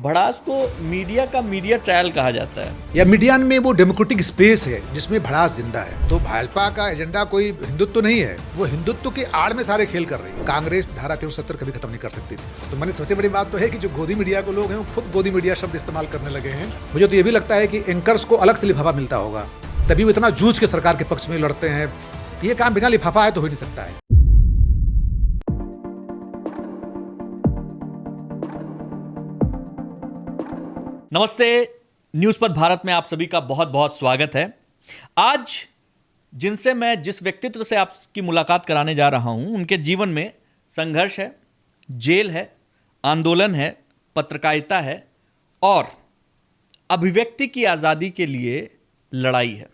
भड़ास को मीडिया का मीडिया ट्रायल कहा जाता है। या मीडिया में वो डेमोक्रेटिक स्पेस है जिसमें भड़ास जिंदा है। तो भाजपा का एजेंडा कोई हिंदुत्व नहीं है, वो हिंदुत्व की आड़ में सारे खेल कर रही है। कांग्रेस धारा 370 कभी खत्म नहीं कर सकती थी। तो मैंने सबसे बड़ी बात तो है कि जो गोदी मीडिया को लोग हैं वो खुद गोदी मीडिया शब्द इस्तेमाल करने लगे हैं। मुझे तो ये भी लगता है कि एंकर्स को अलग से लिफाफा मिलता होगा, तभी वो इतना जूझ के सरकार के पक्ष में लड़ते हैं। ये काम बिना लिफाफा है तो हो नहीं सकता है। नमस्ते, न्यूज़ पथ भारत में आप सभी का बहुत बहुत स्वागत है। आज जिनसे मैं जिस व्यक्तित्व से आपकी मुलाकात कराने जा रहा हूं, उनके जीवन में संघर्ष है, जेल है, आंदोलन है, पत्रकारिता है और अभिव्यक्ति की आज़ादी के लिए लड़ाई है।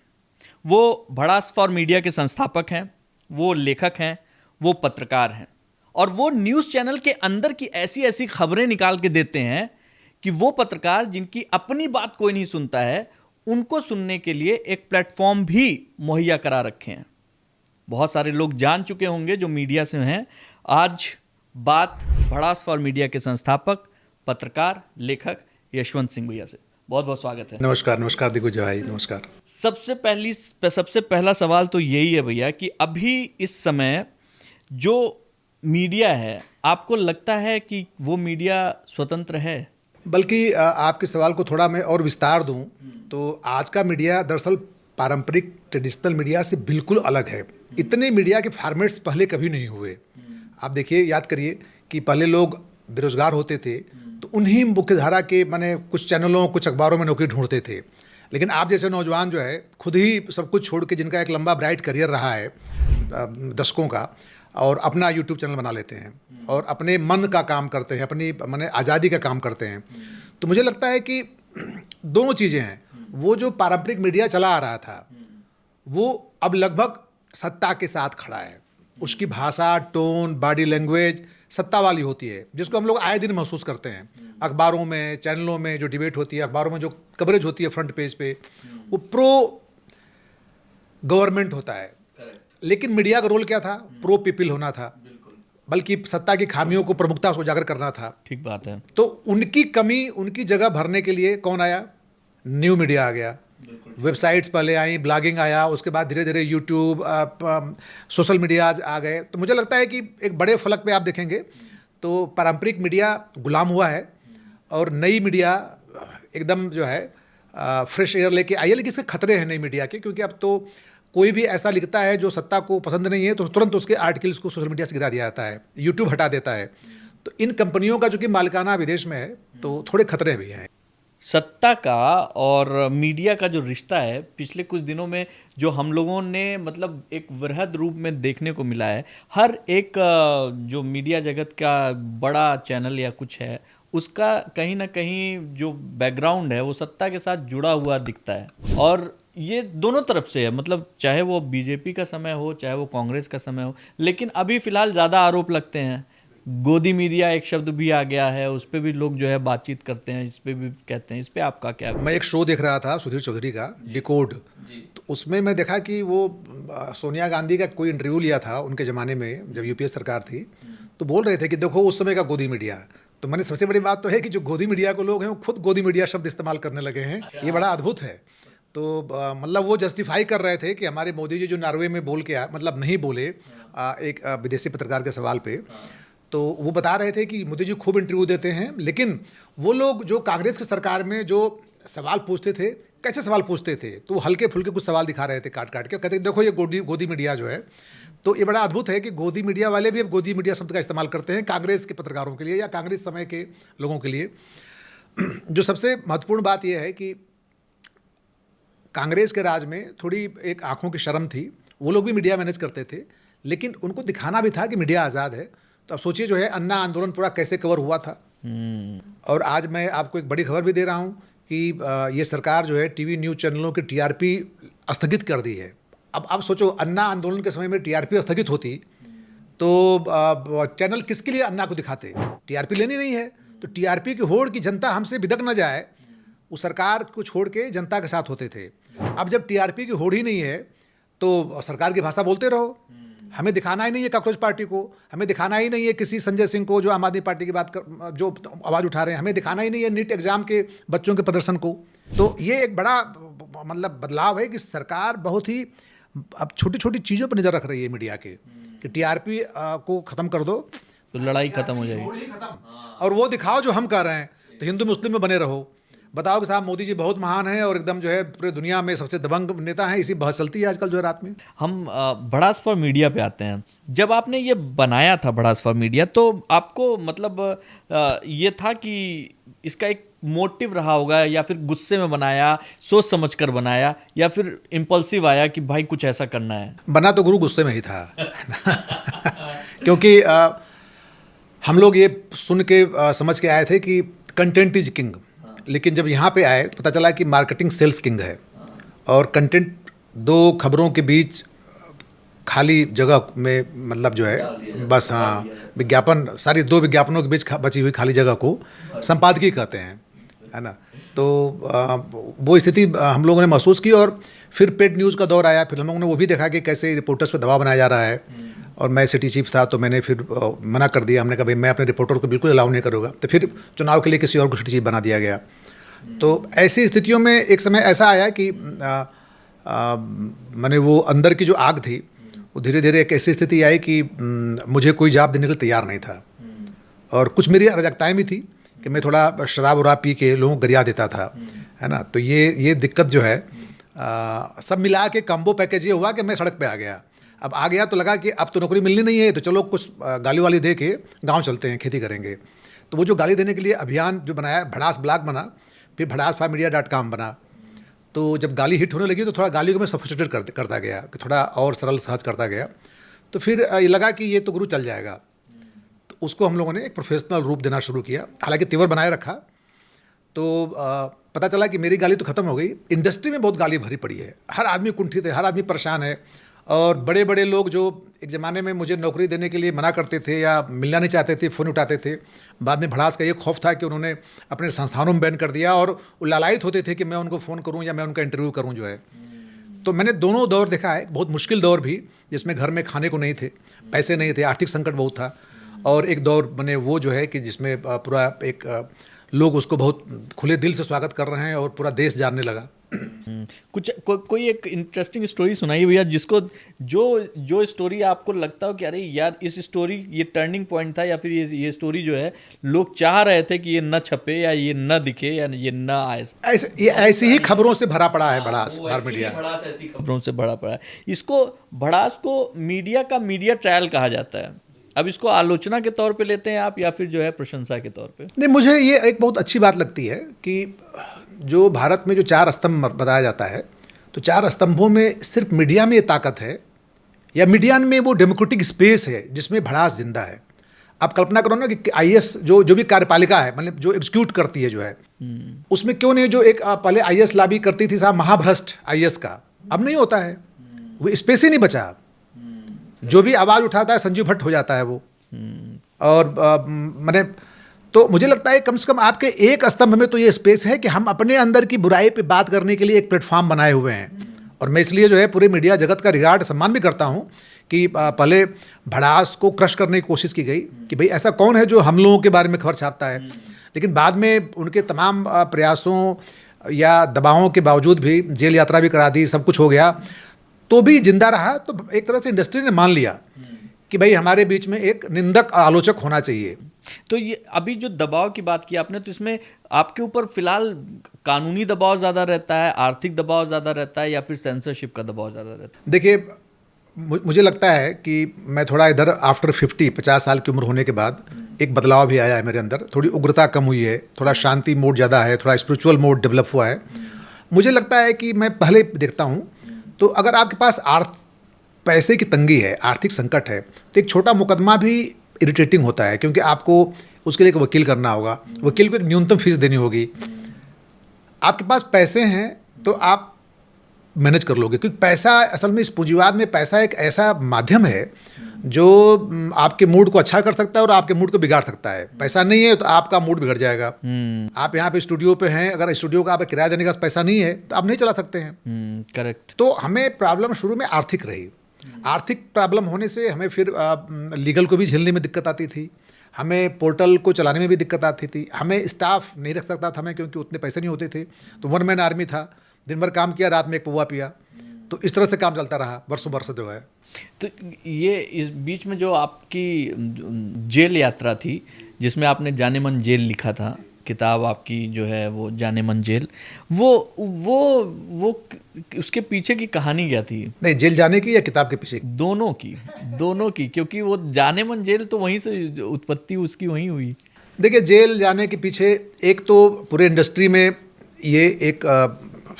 वो भड़ास फॉर मीडिया के संस्थापक हैं, वो लेखक हैं, वो पत्रकार हैं और वो न्यूज़ चैनल के अंदर की ऐसी ऐसी खबरें निकाल के देते हैं कि वो पत्रकार जिनकी अपनी बात कोई नहीं सुनता है, उनको सुनने के लिए एक प्लेटफॉर्म भी मुहैया करा रखे हैं। बहुत सारे लोग जान चुके होंगे जो मीडिया से हैं। आज बात भड़ास फॉर मीडिया के संस्थापक, पत्रकार, लेखक यशवंत सिंह भैया से। बहुत बहुत स्वागत है। नमस्कार। नमस्कार दिग्विजय भाई, नमस्कार। सबसे पहला सवाल तो यही है भैया कि अभी इस समय जो मीडिया है, आपको लगता है कि वो मीडिया स्वतंत्र है? बल्कि आपके सवाल को थोड़ा मैं और विस्तार दूं तो आज का मीडिया दरअसल पारंपरिक ट्रेडिशनल मीडिया से बिल्कुल अलग है। इतने मीडिया के फॉर्मेट्स पहले कभी नहीं हुए। आप देखिए, याद करिए कि पहले लोग बेरोजगार होते थे तो उन्हीं मुख्यधारा के माने कुछ चैनलों, कुछ अखबारों में नौकरी ढूंढते थे। लेकिन आप जैसे नौजवान जो है खुद ही सब कुछ छोड़ के, जिनका एक लंबा ब्राइट करियर रहा है दशकों का, और अपना यूट्यूब चैनल बना लेते हैं और अपने मन का काम करते हैं, अपनी माने आज़ादी का काम करते हैं। तो मुझे लगता है कि दोनों चीज़ें हैं। वो जो पारंपरिक मीडिया चला आ रहा था वो अब लगभग सत्ता के साथ खड़ा है। उसकी भाषा, टोन, बॉडी लैंग्वेज सत्ता वाली होती है, जिसको हम लोग आए दिन महसूस करते हैं। अखबारों में, चैनलों में जो डिबेट होती है, अखबारों में जो कवरेज होती है फ्रंट पेज पे, वो प्रो गवर्नमेंट होता है। लेकिन मीडिया का रोल क्या था? प्रो पीपल होना था, बल्कि सत्ता की खामियों को प्रमुखता से उजागर करना था। ठीक बात है। तो उनकी कमी, उनकी जगह भरने के लिए कौन आया? न्यू मीडिया आ गया। वेबसाइट्स पहले आई, ब्लॉगिंग आया, उसके बाद धीरे धीरे यूट्यूब, सोशल मीडिया आ गए। तो मुझे लगता है कि एक बड़े फलक पे आप देखेंगे तो पारंपरिक मीडिया गुलाम हुआ है और नई मीडिया एकदम जो है फ्रेश एयर लेके आई है। लेकिन इसके खतरे हैं नई मीडिया के, क्योंकि अब तो कोई भी ऐसा लिखता है जो सत्ता को पसंद नहीं है तो तुरंत उसके आर्टिकल्स को सोशल मीडिया से गिरा दिया जाता है, यूट्यूब हटा देता है। तो इन कंपनियों का जो कि मालिकाना विदेश में है, तो थोड़े खतरे भी हैं। सत्ता का और मीडिया का जो रिश्ता है, पिछले कुछ दिनों में जो हम लोगों ने मतलब एक वृहद रूप में देखने को मिला है। हर एक जो मीडिया जगत का बड़ा चैनल या कुछ है, उसका कहीं ना कहीं जो बैकग्राउंड है वो सत्ता के साथ जुड़ा हुआ दिखता है। और ये दोनों तरफ से है, मतलब चाहे वो बीजेपी का समय हो, चाहे वो कांग्रेस का समय हो। लेकिन अभी फिलहाल ज़्यादा आरोप लगते हैं। गोदी मीडिया एक शब्द भी आ गया है, उस पर भी लोग जो है बातचीत करते हैं, इस पर भी कहते हैं। इस पर आपका क्या? मैं एक शो देख रहा था सुधीर चौधरी का, डिकोड। तो उसमें मैं देखा कि वो सोनिया गांधी का कोई इंटरव्यू लिया था उनके ज़माने में, जब यूपीए सरकार थी। तो बोल रहे थे कि देखो उस समय का गोदी मीडिया। तो मैंने सबसे बड़ी बात तो है कि जो गोदी मीडिया को लोग हैं वो खुद गोदी मीडिया शब्द इस्तेमाल करने लगे हैं। ये बड़ा अद्भुत है। तो मतलब वो जस्टिफाई कर रहे थे कि हमारे मोदी जी जो नॉर्वे में बोल के मतलब नहीं बोले एक विदेशी पत्रकार के सवाल पे, तो वो बता रहे थे कि मोदी जी खूब इंटरव्यू देते हैं, लेकिन वो लोग जो कांग्रेस की सरकार में जो सवाल पूछते थे, कैसे सवाल पूछते थे, तो हल्के फुल्के कुछ सवाल दिखा रहे थे काट काट के। कहते देखो ये गोदी मीडिया जो है। तो ये बड़ा अद्भुत है कि गोदी मीडिया वाले भी अब गोदी मीडिया शब्द का इस्तेमाल करते हैं कांग्रेस के पत्रकारों के लिए या कांग्रेस समय के लोगों के लिए। जो सबसे महत्वपूर्ण बात यह है कि कांग्रेस के राज में थोड़ी एक आंखों की शर्म थी। वो लोग भी मीडिया मैनेज करते थे, लेकिन उनको दिखाना भी था कि मीडिया आज़ाद है। तो अब सोचिए जो है अन्ना आंदोलन पूरा कैसे कवर हुआ था। और आज मैं आपको एक बड़ी खबर भी दे रहा हूँ कि ये सरकार जो है टीवी न्यूज़ चैनलों की टीआरपी स्थगित कर दी है। अब सोचो, अन्ना आंदोलन के समय में टीआरपी स्थगित होती तो चैनल किसके लिए अन्ना को दिखाते? टीआरपी लेनी नहीं है तो टीआरपी की होड़ की जनता हमसे बिदक न जाए, उस सरकार को छोड़ के जनता के साथ होते थे। अब जब टीआरपी की होड़ ही नहीं है तो सरकार की भाषा बोलते रहो। हमें दिखाना ही नहीं है कॉकरोच पार्टी को, हमें दिखाना ही नहीं है किसी संजय सिंह को जो आम आदमी पार्टी की बात कर जो आवाज़ उठा रहे हैं, हमें दिखाना ही नहीं है नीट एग्जाम के बच्चों के प्रदर्शन को। तो ये एक बड़ा मतलब बदलाव है कि सरकार बहुत ही अब छोटी छोटी चीज़ों पर नज़र रख रही है मीडिया के, कि टीआरपी को ख़त्म कर दो तो लड़ाई खत्म हो जाएगी। और वो दिखाओ जो हम कर रहे हैं, तो हिंदू मुस्लिम में बने रहो, बताओ कि साहब मोदी जी बहुत महान हैं और एकदम जो है पूरे दुनिया में सबसे दबंग नेता हैं, इसी बहस चलती है आजकल जो है रात में। हम भड़ास फॉर मीडिया पे आते हैं। जब आपने ये बनाया था भड़ास फॉर मीडिया, तो आपको मतलब ये था कि इसका एक मोटिव रहा होगा, या फिर गुस्से में बनाया, सोच समझ कर बनाया, या फिर इम्पल्सिव आया कि भाई कुछ ऐसा करना है? बना तो गुरु गुस्से में ही था क्योंकि हम लोग ये सुन के समझ के आए थे कि कंटेंट इज किंग, लेकिन जब यहाँ पे आए तो पता चला कि मार्केटिंग सेल्स किंग है, और कंटेंट दो खबरों के बीच खाली जगह में मतलब जो है बस, हाँ, विज्ञापन, सारी दो विज्ञापनों के बीच बची हुई खाली जगह को संपादकीय कहते हैं, है ना। तो वो स्थिति हम लोगों ने महसूस की, और फिर पेड न्यूज़ का दौर आया। फिर हम लोगों ने वो भी देखा कि कैसे रिपोर्टर्स पे दबाव बनाया जा रहा है, और मैं सिटी चीफ था तो मैंने फिर मना कर दिया। हमने कहा भाई मैं अपने रिपोर्टर को बिल्कुल अलाउ नहीं करूँगा। तो फिर चुनाव के लिए किसी और को सिटी चीफ बना दिया गया। तो ऐसी स्थितियों में एक समय ऐसा आया कि मैंने वो अंदर की जो आग थी वो धीरे धीरे एक ऐसी स्थिति आई कि मुझे कोई जवाब देने के लिए तैयार नहीं था, और कुछ मेरी अराजकताएँ भी थी कि मैं थोड़ा शराब वराब पी के लोगों को गरिया देता था, है ना। तो ये दिक्कत जो है सब मिला के कम्बो पैकेज ये हुआ कि मैं सड़क पे आ गया। अब आ गया तो लगा कि अब तो नौकरी मिलनी नहीं है, तो चलो कुछ गाली वाली दे के गाँव चलते हैं, खेती करेंगे। तो वो जो गाली देने के लिए अभियान जो बनाया, भड़ास ब्लॉग बना, फिर भड़ास-media.com बना। तो जब गाली हिट होने लगी तो थोड़ा गाली को मैं सफिस्टिकेट करता गया, कि थोड़ा और सरल सहज करता गया। तो फिर ये लगा कि ये तो गुरु चल जाएगा, तो उसको हम लोगों ने एक प्रोफेशनल रूप देना शुरू किया, हालांकि तेवर बनाए रखा। तो पता चला कि मेरी गाली तो ख़त्म हो गई, इंडस्ट्री में बहुत गाली भरी पड़ी है, हर आदमी कुंठित है, हर आदमी परेशान है। और बड़े बड़े लोग जो एक ज़माने में मुझे नौकरी देने के लिए मना करते थे या मिलना नहीं चाहते थे, फ़ोन उठाते थे, बाद में भड़ास का ये खौफ था कि उन्होंने अपने संस्थानों में बैन कर दिया, और वो लालायित होते थे कि मैं उनको फ़ोन करूं या मैं उनका इंटरव्यू करूं जो है। तो मैंने दोनों दौर देखा है, बहुत मुश्किल दौर भी जिसमें घर में खाने को नहीं थे, पैसे नहीं थे, आर्थिक संकट बहुत था, और एक दौर बने वो जो है कि जिसमें पूरा एक लोग उसको बहुत खुले दिल से स्वागत कर रहे हैं और पूरा देश जानने लगा। कोई एक इंटरेस्टिंग स्टोरी सुनाइए भैया, जिसको जो स्टोरी आपको लगता हो कि अरे यार इस स्टोरी ये टर्निंग पॉइंट था, या फिर ये स्टोरी जो है लोग चाह रहे थे कि ये न छपे या ये न दिखे या ये न आए। ऐसी ही खबरों से भरा पड़ा है भड़ास मीडिया, भड़ास ऐसी खबरों से भरा पड़ा है। इसको भड़ास को मीडिया का मीडिया ट्रायल कहा जाता है। अब इसको आलोचना के तौर पे लेते हैं आप, या फिर जो है प्रशंसा के तौर पे? नहीं, मुझे ये एक बहुत अच्छी बात लगती है कि जो भारत में जो 4 स्तंभ बताया जाता है, तो 4 स्तंभों में सिर्फ मीडिया में ये ताकत है, या मीडिया में वो डेमोक्रेटिक स्पेस है जिसमें भड़ास जिंदा है। आप कल्पना करो ना कि आईएएस जो भी कार्यपालिका है, मतलब जो एग्जीक्यूट करती है जो है, उसमें क्यों नहीं जो एक पहले आईएएस लॉबी करती थी साहब, महाभ्रष्ट आईएएस का, अब नहीं होता है, वो स्पेस ही नहीं बचा। जो भी आवाज़ उठाता है संजीव भट्ट हो जाता है वो। और मैंने तो मुझे लगता है कम से कम आपके एक स्तंभ में तो ये स्पेस है कि हम अपने अंदर की बुराई पे बात करने के लिए एक प्लेटफॉर्म बनाए हुए हैं। और मैं इसलिए जो है पूरे मीडिया जगत का रिगार्ड सम्मान भी करता हूँ कि पहले भड़ास को क्रश करने की कोशिश की गई कि भाई ऐसा कौन है जो हम लोगों के बारे में खबर छापता है, लेकिन बाद में उनके तमाम प्रयासों या दबावों के बावजूद भी जेल यात्रा भी करा दी, सब कुछ हो गया, तो भी जिंदा रहा। तो एक तरह से इंडस्ट्री ने मान लिया कि भाई हमारे बीच में एक निंदक आलोचक होना चाहिए। तो ये अभी जो दबाव की बात की आपने, तो इसमें आपके ऊपर फिलहाल कानूनी दबाव ज़्यादा रहता है, आर्थिक दबाव ज़्यादा रहता है, या फिर सेंसरशिप का दबाव ज़्यादा रहता है? देखिए, मुझे लगता है कि मैं थोड़ा इधर आफ्टर 50 साल की उम्र होने के बाद एक बदलाव भी आया है मेरे अंदर, थोड़ी उग्रता कम हुई है, थोड़ा शांति मोड ज़्यादा है, थोड़ा स्पिरिचुअल मोड डेवलप हुआ है। मुझे लगता है कि मैं पहले देखता हूँ तो अगर आपके पास पैसे की तंगी है, आर्थिक संकट है, तो एक छोटा मुकदमा भी इरिटेटिंग होता है, क्योंकि आपको उसके लिए एक वकील करना होगा, वकील को एक न्यूनतम फीस देनी होगी। आपके पास पैसे हैं तो आप मैनेज कर लोगे, क्योंकि पैसा असल में इस पूंजीवाद में पैसा एक ऐसा माध्यम है जो आपके मूड को अच्छा कर सकता है और आपके मूड को बिगाड़ सकता है। पैसा नहीं है तो आपका मूड बिगड़ जाएगा। आप यहाँ पे स्टूडियो पे हैं, अगर स्टूडियो का आप किराया देने का पैसा नहीं है तो आप नहीं चला सकते हैं। करेक्ट। तो हमें प्रॉब्लम शुरू में आर्थिक रही, आर्थिक प्रॉब्लम होने से हमें फिर लीगल को भी झेलने में दिक्कत आती थी, हमें पोर्टल को चलाने में भी दिक्कत आती थी, हमें स्टाफ नहीं रख सकता था मैं, क्योंकि उतने पैसे नहीं होते थे। तो वन मैन आर्मी था, दिन भर काम किया, रात में एक पौवा पिया। तो इस तरह से काम चलता रहा वर्षों वर्ष जो है। तो ये इस बीच में जो आपकी जेल यात्रा थी, जिसमें आपने जाने मन जेल लिखा था, किताब आपकी जो है वो जाने मन जेल, वो उसके पीछे की कहानी क्या थी? नहीं, जेल जाने की या किताब के पीछे? दोनों की, क्योंकि वो जाने मन जेल तो वहीं से उत्पत्ति उसकी वहीं हुई। देखिए, जेल जाने के पीछे एक तो पूरे इंडस्ट्री में ये एक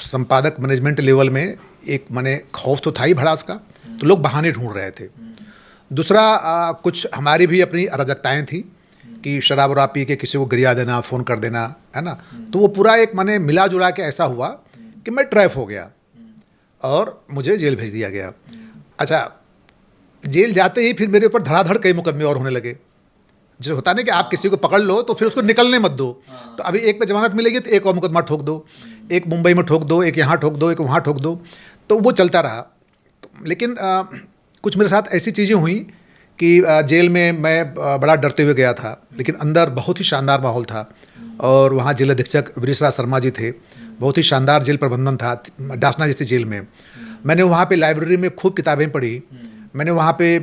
संपादक मैनेजमेंट लेवल में एक माने खौफ तो था ही भड़ास का, तो लोग बहाने ढूंढ रहे थे। दूसरा कुछ हमारी भी अपनी अराजकताएं थी कि शराब वराब पी के किसी को गिरा देना, फ़ोन कर देना, है ना। तो वो पूरा एक माने मिला जुला के ऐसा हुआ कि मैं ट्रैप हो गया और मुझे जेल भेज दिया गया। अच्छा, जेल जाते ही फिर मेरे ऊपर धड़ाधड़ कई मुकदमे और होने लगे। जो होता नहीं कि आप किसी को पकड़ लो तो फिर उसको निकलने मत दो। तो अभी एक पे जमानत मिलेगी तो एक और मुकदमा ठोक दो, एक मुंबई में ठोक दो, एक यहाँ ठोक दो, एक वहाँ ठोक दो। तो वो चलता रहा। लेकिन कुछ मेरे साथ ऐसी चीज़ें हुई कि जेल में मैं बड़ा डरते हुए गया था, लेकिन अंदर बहुत ही शानदार माहौल था। और वहाँ जेल अधीक्षक वृषराज शर्मा जी थे, बहुत ही शानदार जेल प्रबंधन था डासना जैसी जेल में। मैंने वहाँ पे लाइब्रेरी में खूब किताबें पढ़ी, मैंने वहाँ पे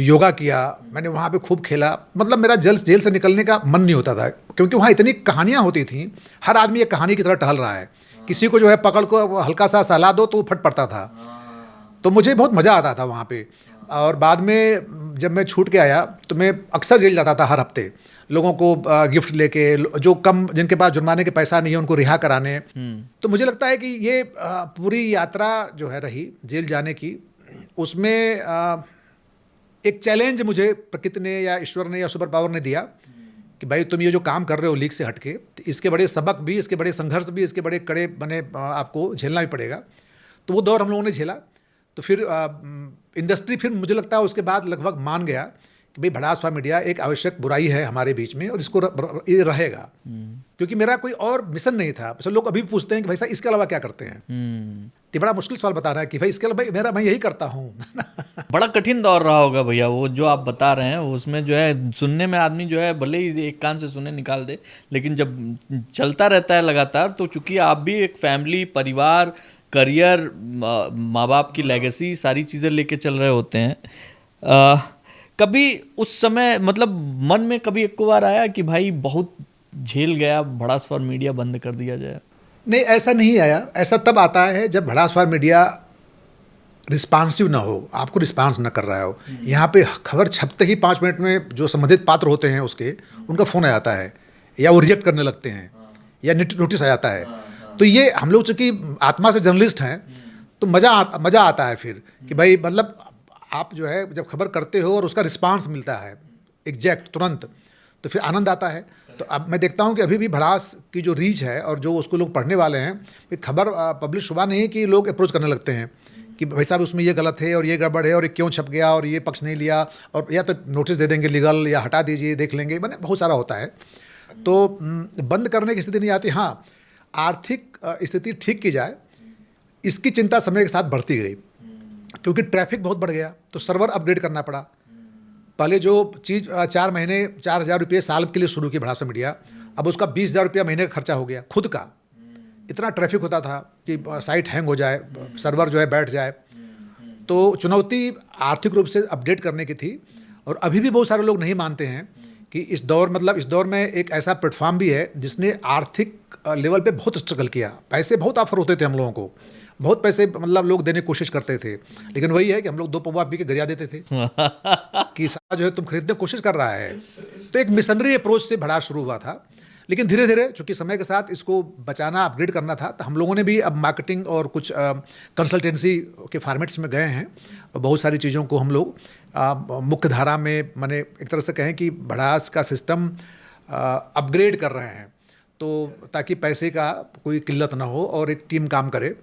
योगा किया, मैंने वहाँ पे खूब खेला। मतलब मेरा जेल से निकलने का मन नहीं होता था, क्योंकि वहाँ इतनी कहानियाँ होती थीं। हर आदमी एक कहानी की तरह टहल रहा है, किसी को जो है पकड़ को हल्का सा सहला दो तो वो फट पड़ता था। तो मुझे बहुत मज़ा आता था वहाँ पे। और बाद में जब मैं छूट के आया तो मैं अक्सर जेल जाता था हर हफ्ते, लोगों को गिफ्ट लेके, जो कम जिनके पास जुर्माने के पैसा नहीं है उनको रिहा कराने। तो मुझे लगता है कि ये पूरी यात्रा जो है रही जेल जाने की, उसमें एक चैलेंज मुझे प्रकृति ने या ईश्वर ने या सुपर पावर ने दिया कि भाई तुम ये जो काम कर रहे हो लीक से हटके, तो इसके बड़े सबक भी, इसके बड़े संघर्ष भी, इसके बड़े कड़े बने आपको झेलना भी पड़ेगा। तो वो दौर हम लोगों ने झेला। तो फिर इंडस्ट्री फिर मुझे लगता है उसके बाद लगभग मान गया कि भाई भड़ास मीडिया एक आवश्यक बुराई है हमारे बीच में और इसको ये रहेगा। क्योंकि मेरा कोई और मिशन नहीं था। तो लोग अभी भी पूछते हैं कि भाई साहब इसके अलावा क्या करते हैं। तो बड़ा मुश्किल सवाल बता रहा है कि भाई इसके अलावा मैं यही करता हूँ। बड़ा कठिन दौर रहा होगा भैया वो जो आप बता रहे हैं। उसमें जो है सुनने में आदमी जो है भले ही एक कान से सुने निकाल दे, लेकिन जब चलता रहता है लगातार, तो चूंकि आप भी एक फैमिली, परिवार, करियर, माँ बाप की लेगेसी, सारी चीज़ें लेके चल रहे होते हैं। कभी उस समय मतलब मन में कभी एक बार आया कि भाई बहुत झेल गया, भड़ास मीडिया बंद कर दिया जाए? नहीं, ऐसा नहीं आया। ऐसा तब आता है जब भड़ास मीडिया रिस्पांसिव ना हो, आपको रिस्पांस ना कर रहा हो। यहाँ पे खबर छपते ही 5 मिनट में जो संबंधित पात्र होते हैं उसके, उनका फ़ोन आ जाता है या वो रिजेक्ट करने लगते हैं या नोटिस आ जाता है। तो ये हम लोग चूँकि आत्मा से जर्नलिस्ट हैं तो मज़ा आता है फिर कि भाई मतलब आप जो है जब खबर करते हो और उसका रिस्पांस मिलता है एग्जैक्ट तुरंत, तो फिर आनंद आता है। तो अब मैं देखता हूँ कि अभी भी भड़ास की जो रीच है और जो उसको लोग पढ़ने वाले हैं, खबर पब्लिश हुआ नहीं कि लोग अप्रोच करने लगते हैं कि भाई साहब उसमें ये गलत है और ये गड़बड़ है और ये क्यों छप गया और ये पक्ष नहीं लिया, और या तो नोटिस दे देंगे लीगल या हटा दीजिए देख लेंगे, मैंने बहुत सारा होता है। तो बंद करने की स्थिति नहीं आती। हाँ, आर्थिक स्थिति ठीक की जाए इसकी चिंता समय के साथ बढ़ती गई, क्योंकि ट्रैफिक बहुत बढ़ गया तो सर्वर अपग्रेड करना पड़ा। पहले जो चीज़ 4 महीने 4,000 रुपये साल के लिए शुरू की भड़ास मीडिया, अब उसका 20,000 रुपया महीने का खर्चा हो गया खुद का। इतना ट्रैफिक होता था कि साइट हैंग हो जाए, सर्वर जो है बैठ जाए। तो चुनौती आर्थिक रूप से अपडेट करने की थी। और अभी भी बहुत सारे लोग नहीं मानते हैं कि इस दौर में एक ऐसा प्लेटफॉर्म भी है जिसने आर्थिक लेवल पे बहुत स्ट्रगल किया। पैसे बहुत ऑफर होते थे हम लोगों को, बहुत पैसे मतलब लोग देने की कोशिश करते थे, लेकिन वही है कि हम लोग 2 पौवा पी के गरिया देते थे कि सारा जो है तुम खरीदने की कोशिश कर रहा है। तो एक मिशनरी अप्रोच से भड़ास शुरू हुआ था, लेकिन धीरे धीरे चूँकि समय के साथ इसको बचाना, अपग्रेड करना था, तो हम लोगों ने भी अब मार्केटिंग और कुछ कंसल्टेंसी के फॉर्मेट्स में गए हैं और बहुत सारी चीज़ों को हम लोग मुख्य धारा में, माने एक तरह से कहें कि भड़ास का सिस्टम अपग्रेड कर रहे हैं, तो ताकि पैसे का कोई किल्लत ना हो और एक टीम काम करे।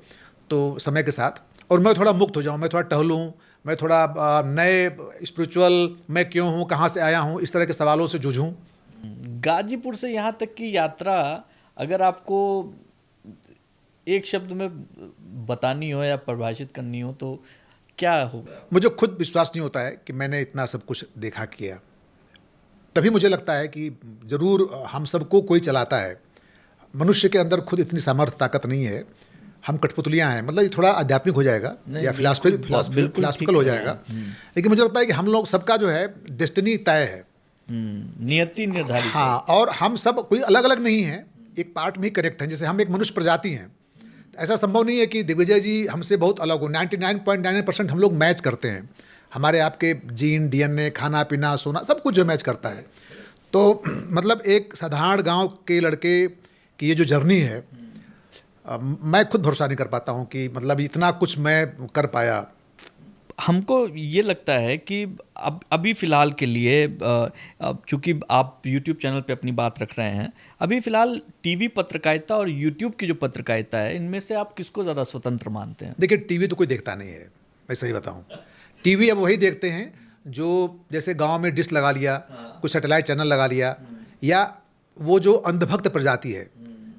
तो समय के साथ और मैं थोड़ा मुक्त हो जाऊँ, मैं थोड़ा टहलूँ, मैं थोड़ा नए स्पिरिचुअल मैं क्यों हूँ, कहाँ से आया हूँ, इस तरह के सवालों से जूझूँ। गाजीपुर से यहाँ तक की यात्रा अगर आपको एक शब्द में बतानी हो या परिभाषित करनी हो तो क्या होगा? मुझे खुद विश्वास नहीं होता है कि मैंने इतना सब कुछ देखा किया। तभी मुझे लगता है कि ज़रूर हम सबको कोई चलाता है। मनुष्य के अंदर खुद इतनी सामर्थ्य ताकत नहीं है, हम कठपुतलियाँ हैं। मतलब ये थोड़ा आध्यात्मिक हो जाएगा या फिलासफिकल हो जाएगा, लेकिन मुझे लगता है कि हम लोग सबका जो है डेस्टिनी तय है। नियति निर्धारित है। हाँ, और हम सब कोई अलग अलग नहीं हैं, एक पार्ट में ही करेक्ट हैं। जैसे हम एक मनुष्य प्रजाति हैं, ऐसा संभव नहीं है कि दिग्विजय जी हमसे बहुत अलग हो। 99.99% हम लोग मैच करते हैं। हमारे आपके जीन, डीएनए, खाना पीना, सोना, सब कुछ जो मैच करता है। तो मतलब एक साधारण गांव के लड़के की ये जो जर्नी है, मैं खुद भरोसा नहीं कर पाता हूँ कि मतलब इतना कुछ मैं कर पाया। हमको ये लगता है कि अब अभी फ़िलहाल के लिए चूँकि आप YouTube चैनल पे अपनी बात रख रहे हैं, अभी फ़िलहाल टीवी पत्रकारिता और YouTube की जो पत्रकारिता है, इनमें से आप किसको ज़्यादा स्वतंत्र मानते हैं? देखिए, टीवी तो कोई देखता नहीं है, मैं सही बताऊँ। टीवी अब वही देखते हैं जो जैसे गांव में डिश लगा लिया, कुछ सैटेलाइट चैनल लगा लिया, या वो जो अंधभक्त प्रजाति है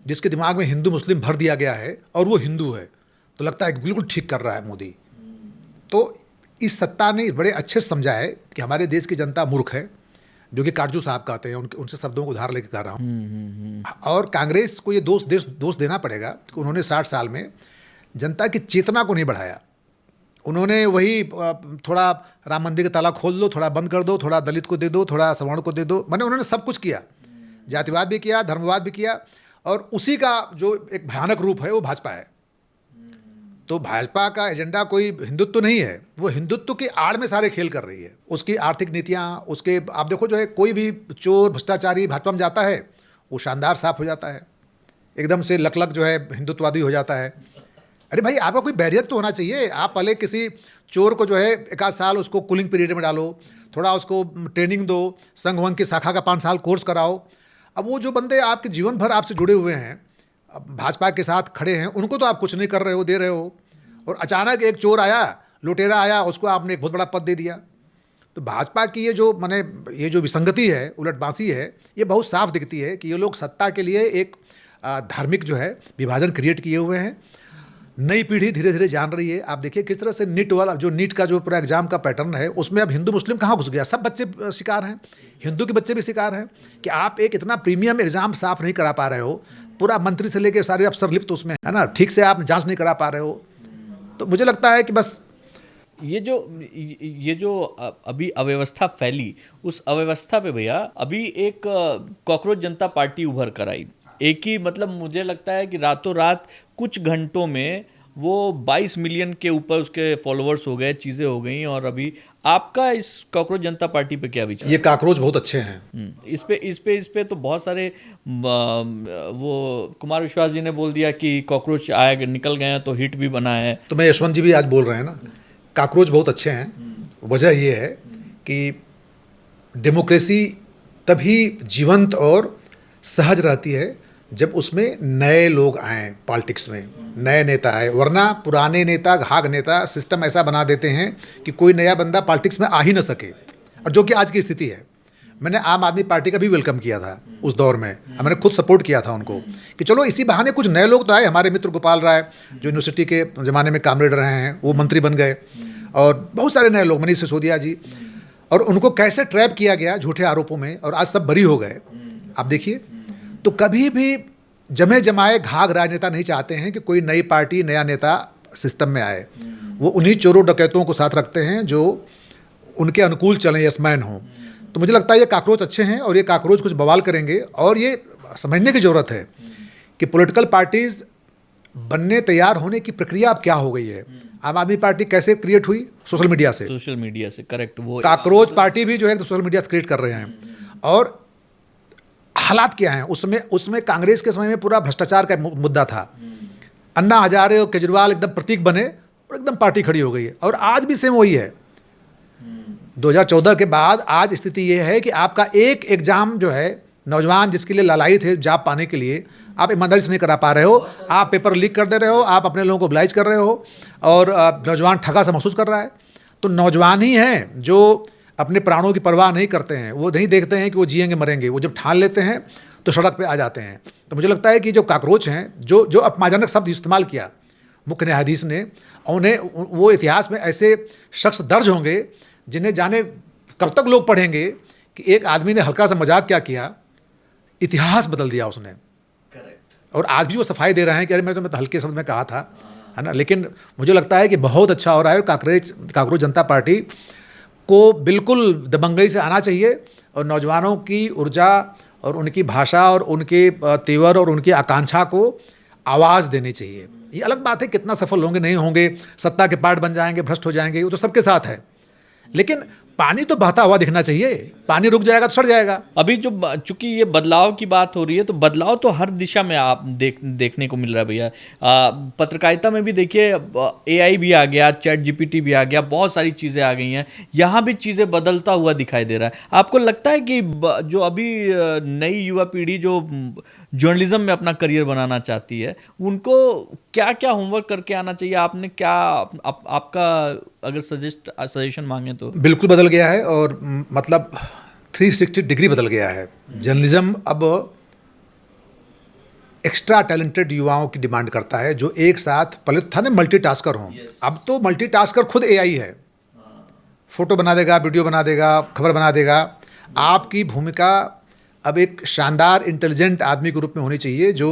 जिसके दिमाग में हिंदू मुस्लिम भर दिया गया है और वो हिंदू है, तो लगता है कि बिल्कुल ठीक कर रहा है मोदी। तो इस सत्ता ने बड़े अच्छे से समझा है कि हमारे देश की जनता मूर्ख है, जो कि काटजू साहब कहते हैं, उनसे शब्दों को उधार लेके कह रहा हूँ। और कांग्रेस को ये दोष देना पड़ेगा कि उन्होंने 60 साल में जनता की चेतना को नहीं बढ़ाया। उन्होंने वही थोड़ा राम मंदिर का ताला खोल दो, थोड़ा बंद कर दो, थोड़ा दलित को दे दो, थोड़ा सवर्ण को दे दो, मैंने उन्होंने सब कुछ किया, जातिवाद भी किया, धर्मवाद भी किया, और उसी का जो एक भयानक रूप है वो भाजपा है। तो भाजपा का एजेंडा कोई हिंदुत्व नहीं है, वो हिंदुत्व की आड़ में सारे खेल कर रही है। उसकी आर्थिक नीतियाँ, उसके आप देखो जो है, कोई भी चोर भ्रष्टाचारी भाजपा में जाता है वो शानदार साफ हो जाता है, एकदम से लक जो है हिंदुत्ववादी हो जाता है। अरे भाई, आपका कोई बैरियर तो होना चाहिए। आप पहले किसी चोर को जो है 1 आध साल उसको कूलिंग पीरियड में डालो, थोड़ा उसको ट्रेनिंग दो, संघ वंघ की शाखा का 5 साल कोर्स कराओ। अब वो जो बंदे आपके जीवन भर आपसे जुड़े हुए हैं, भाजपा के साथ खड़े हैं, उनको तो आप कुछ नहीं कर रहे हो, दे रहे हो, और अचानक एक चोर आया, लुटेरा आया, उसको आपने एक बहुत बड़ा पद दे दिया। तो भाजपा की ये जो विसंगति है, उलटबांसी है, ये बहुत साफ दिखती है कि ये लोग सत्ता के लिए एक धार्मिक जो है विभाजन क्रिएट किए हुए हैं। नई पीढ़ी धीरे धीरे जान रही है। आप देखिए किस तरह से नीट का जो पूरा एग्जाम का पैटर्न है, उसमें अब हिंदू मुस्लिम कहाँ घुस गया, सब बच्चे शिकार हैं, हिंदू के बच्चे भी शिकार हैं कि आप एक इतना प्रीमियम एग्जाम साफ नहीं करा पा रहे हो, पूरा मंत्री से लेकर सारे अफसर लिप्त उसमें है ना, ठीक से आप जांच नहीं करा पा रहे हो। तो मुझे लगता है कि बस ये जो अभी अव्यवस्था फैली, उस अव्यवस्था पे भैया अभी एक कॉकरोच जनता पार्टी उभर कर आई। एक ही मतलब मुझे लगता है कि रातों रात कुछ घंटों में वो 22 मिलियन के ऊपर उसके फॉलोअर्स हो गए, चीज़ें हो गई। और अभी आपका इस कॉकरोच जनता पार्टी पे क्या विचार? ये कॉकरोच बहुत अच्छे हैं। इस पे तो बहुत सारे वो कुमार विश्वास जी ने बोल दिया कि कॉकरोच आया निकल गए हैं तो हिट भी बना है। तो मैं यशवंत जी भी आज बोल रहे हैं ना, कॉकरोच बहुत अच्छे हैं। वजह ये है कि डेमोक्रेसी तभी जीवंत और सहज रहती है जब उसमें नए लोग आएँ, पॉलिटिक्स में नए नेता आए, वरना पुराने नेता, घाघ नेता सिस्टम ऐसा बना देते हैं कि कोई नया बंदा पॉलिटिक्स में आ ही न सके, और जो कि आज की स्थिति है। मैंने आम आदमी पार्टी का भी वेलकम किया था उस दौर में, मैंने खुद सपोर्ट किया था उनको कि चलो इसी बहाने कुछ नए लोग तो आए। हमारे मित्र गोपाल राय जो यूनिवर्सिटी के ज़माने में कामरेड रहे हैं, वो मंत्री बन गए, और बहुत सारे नए लोग, मनीष सिसोदिया जी, और उनको कैसे ट्रैप किया गया झूठे आरोपों में, और आज सब बरी हो गए। आप देखिए, तो कभी भी जमे जमाए घाघ राजनेता नहीं चाहते हैं कि कोई नई पार्टी, नया नेता सिस्टम में आए। वो उन्हीं चोरों डकैतों को साथ रखते हैं जो उनके अनुकूल चलें, यसमैन हों। तो मुझे लगता है ये कॉकरोच अच्छे हैं, और ये कॉकरोच कुछ बवाल करेंगे। और ये समझने की ज़रूरत है कि पॉलिटिकल पार्टीज़ बनने, तैयार होने की प्रक्रिया अब क्या हो गई है। आम आदमी पार्टी कैसे क्रिएट हुई? सोशल मीडिया से। करेक्ट। वो कॉकरोच पार्टी भी जो है सोशल मीडिया से क्रिएट कर रहे हैं। और हालात क्या हैं उसमें कांग्रेस के समय में पूरा भ्रष्टाचार का मुद्दा था। अन्ना हजारे और केजरीवाल एकदम प्रतीक बने और एकदम पार्टी खड़ी हो गई है। और आज भी सेम वही है। 2014 के बाद आज स्थिति ये है कि आपका एक एग्जाम जो है, नौजवान जिसके लिए लालायित थे जॉब पाने के लिए, आप ईमानदारी से नहीं करा पा रहे हो, आप पेपर लीक कर दे रहे हो, आप अपने लोगों को ब्लाइज कर रहे हो, और नौजवान ठगा सा महसूस कर रहा है। तो नौजवान ही हैं जो अपने प्राणों की परवाह नहीं करते हैं, वो नहीं देखते हैं कि वो जिएंगे मरेंगे, वो जब ठान लेते हैं तो सड़क पे आ जाते हैं। तो मुझे लगता है कि जो कॉकरोच हैं, जो अपमानजनक शब्द इस्तेमाल किया मुख्य न्यायाधीश ने, और उन्हें वो इतिहास में ऐसे शख्स दर्ज होंगे जिन्हें जाने कब तक लोग पढ़ेंगे कि एक आदमी ने हल्का सा मजाक क्या किया, इतिहास बदल दिया उसने। और आज भी वो सफाई दे रहे हैं कि अरे मैं तो हल्के शब्द में कहा था, है ना। लेकिन मुझे लगता है कि बहुत अच्छा हो रहा है। कांग्रेस जनता पार्टी को बिल्कुल दबंगई से आना चाहिए और नौजवानों की ऊर्जा और उनकी भाषा और उनके तेवर और उनकी आकांक्षा को आवाज़ देनी चाहिए। ये अलग बात है कितना सफल होंगे नहीं होंगे, सत्ता के पार्ट बन जाएंगे, भ्रष्ट हो जाएंगे, वो तो सबके साथ है। लेकिन पानी तो बहता हुआ दिखना चाहिए। पानी रुक जाएगा तो सड़ जाएगा। अभी जो चूंकि ये बदलाव की बात हो रही है, तो बदलाव तो हर दिशा में आप देखने को मिल रहा है भैया। पत्रकारिता में भी देखिए, एआई भी आ गया, चैट जीपीटी भी आ गया, बहुत सारी चीज़ें आ गई हैं। यहाँ भी चीज़ें बदलता हुआ दिखाई दे रहा है। आपको लगता है कि जो अभी नई युवा पीढ़ी जो जर्नलिज्म में अपना करियर बनाना चाहती है, उनको क्या क्या होमवर्क करके आना चाहिए? आपने क्या आपका अगर सजेशन मांगे तो? बिल्कुल बदल गया है और मतलब 360 डिग्री बदल गया है। जर्नलिज्म अब एक्स्ट्रा टैलेंटेड युवाओं की डिमांड करता है जो एक साथ, पहले था ना मल्टीटास्कर हों, अब तो मल्टीटास्कर खुद एआई है। फोटो बना देगा, वीडियो बना देगा, खबर बना देगा। आपकी भूमिका अब एक शानदार इंटेलिजेंट आदमी के रूप में होनी चाहिए जो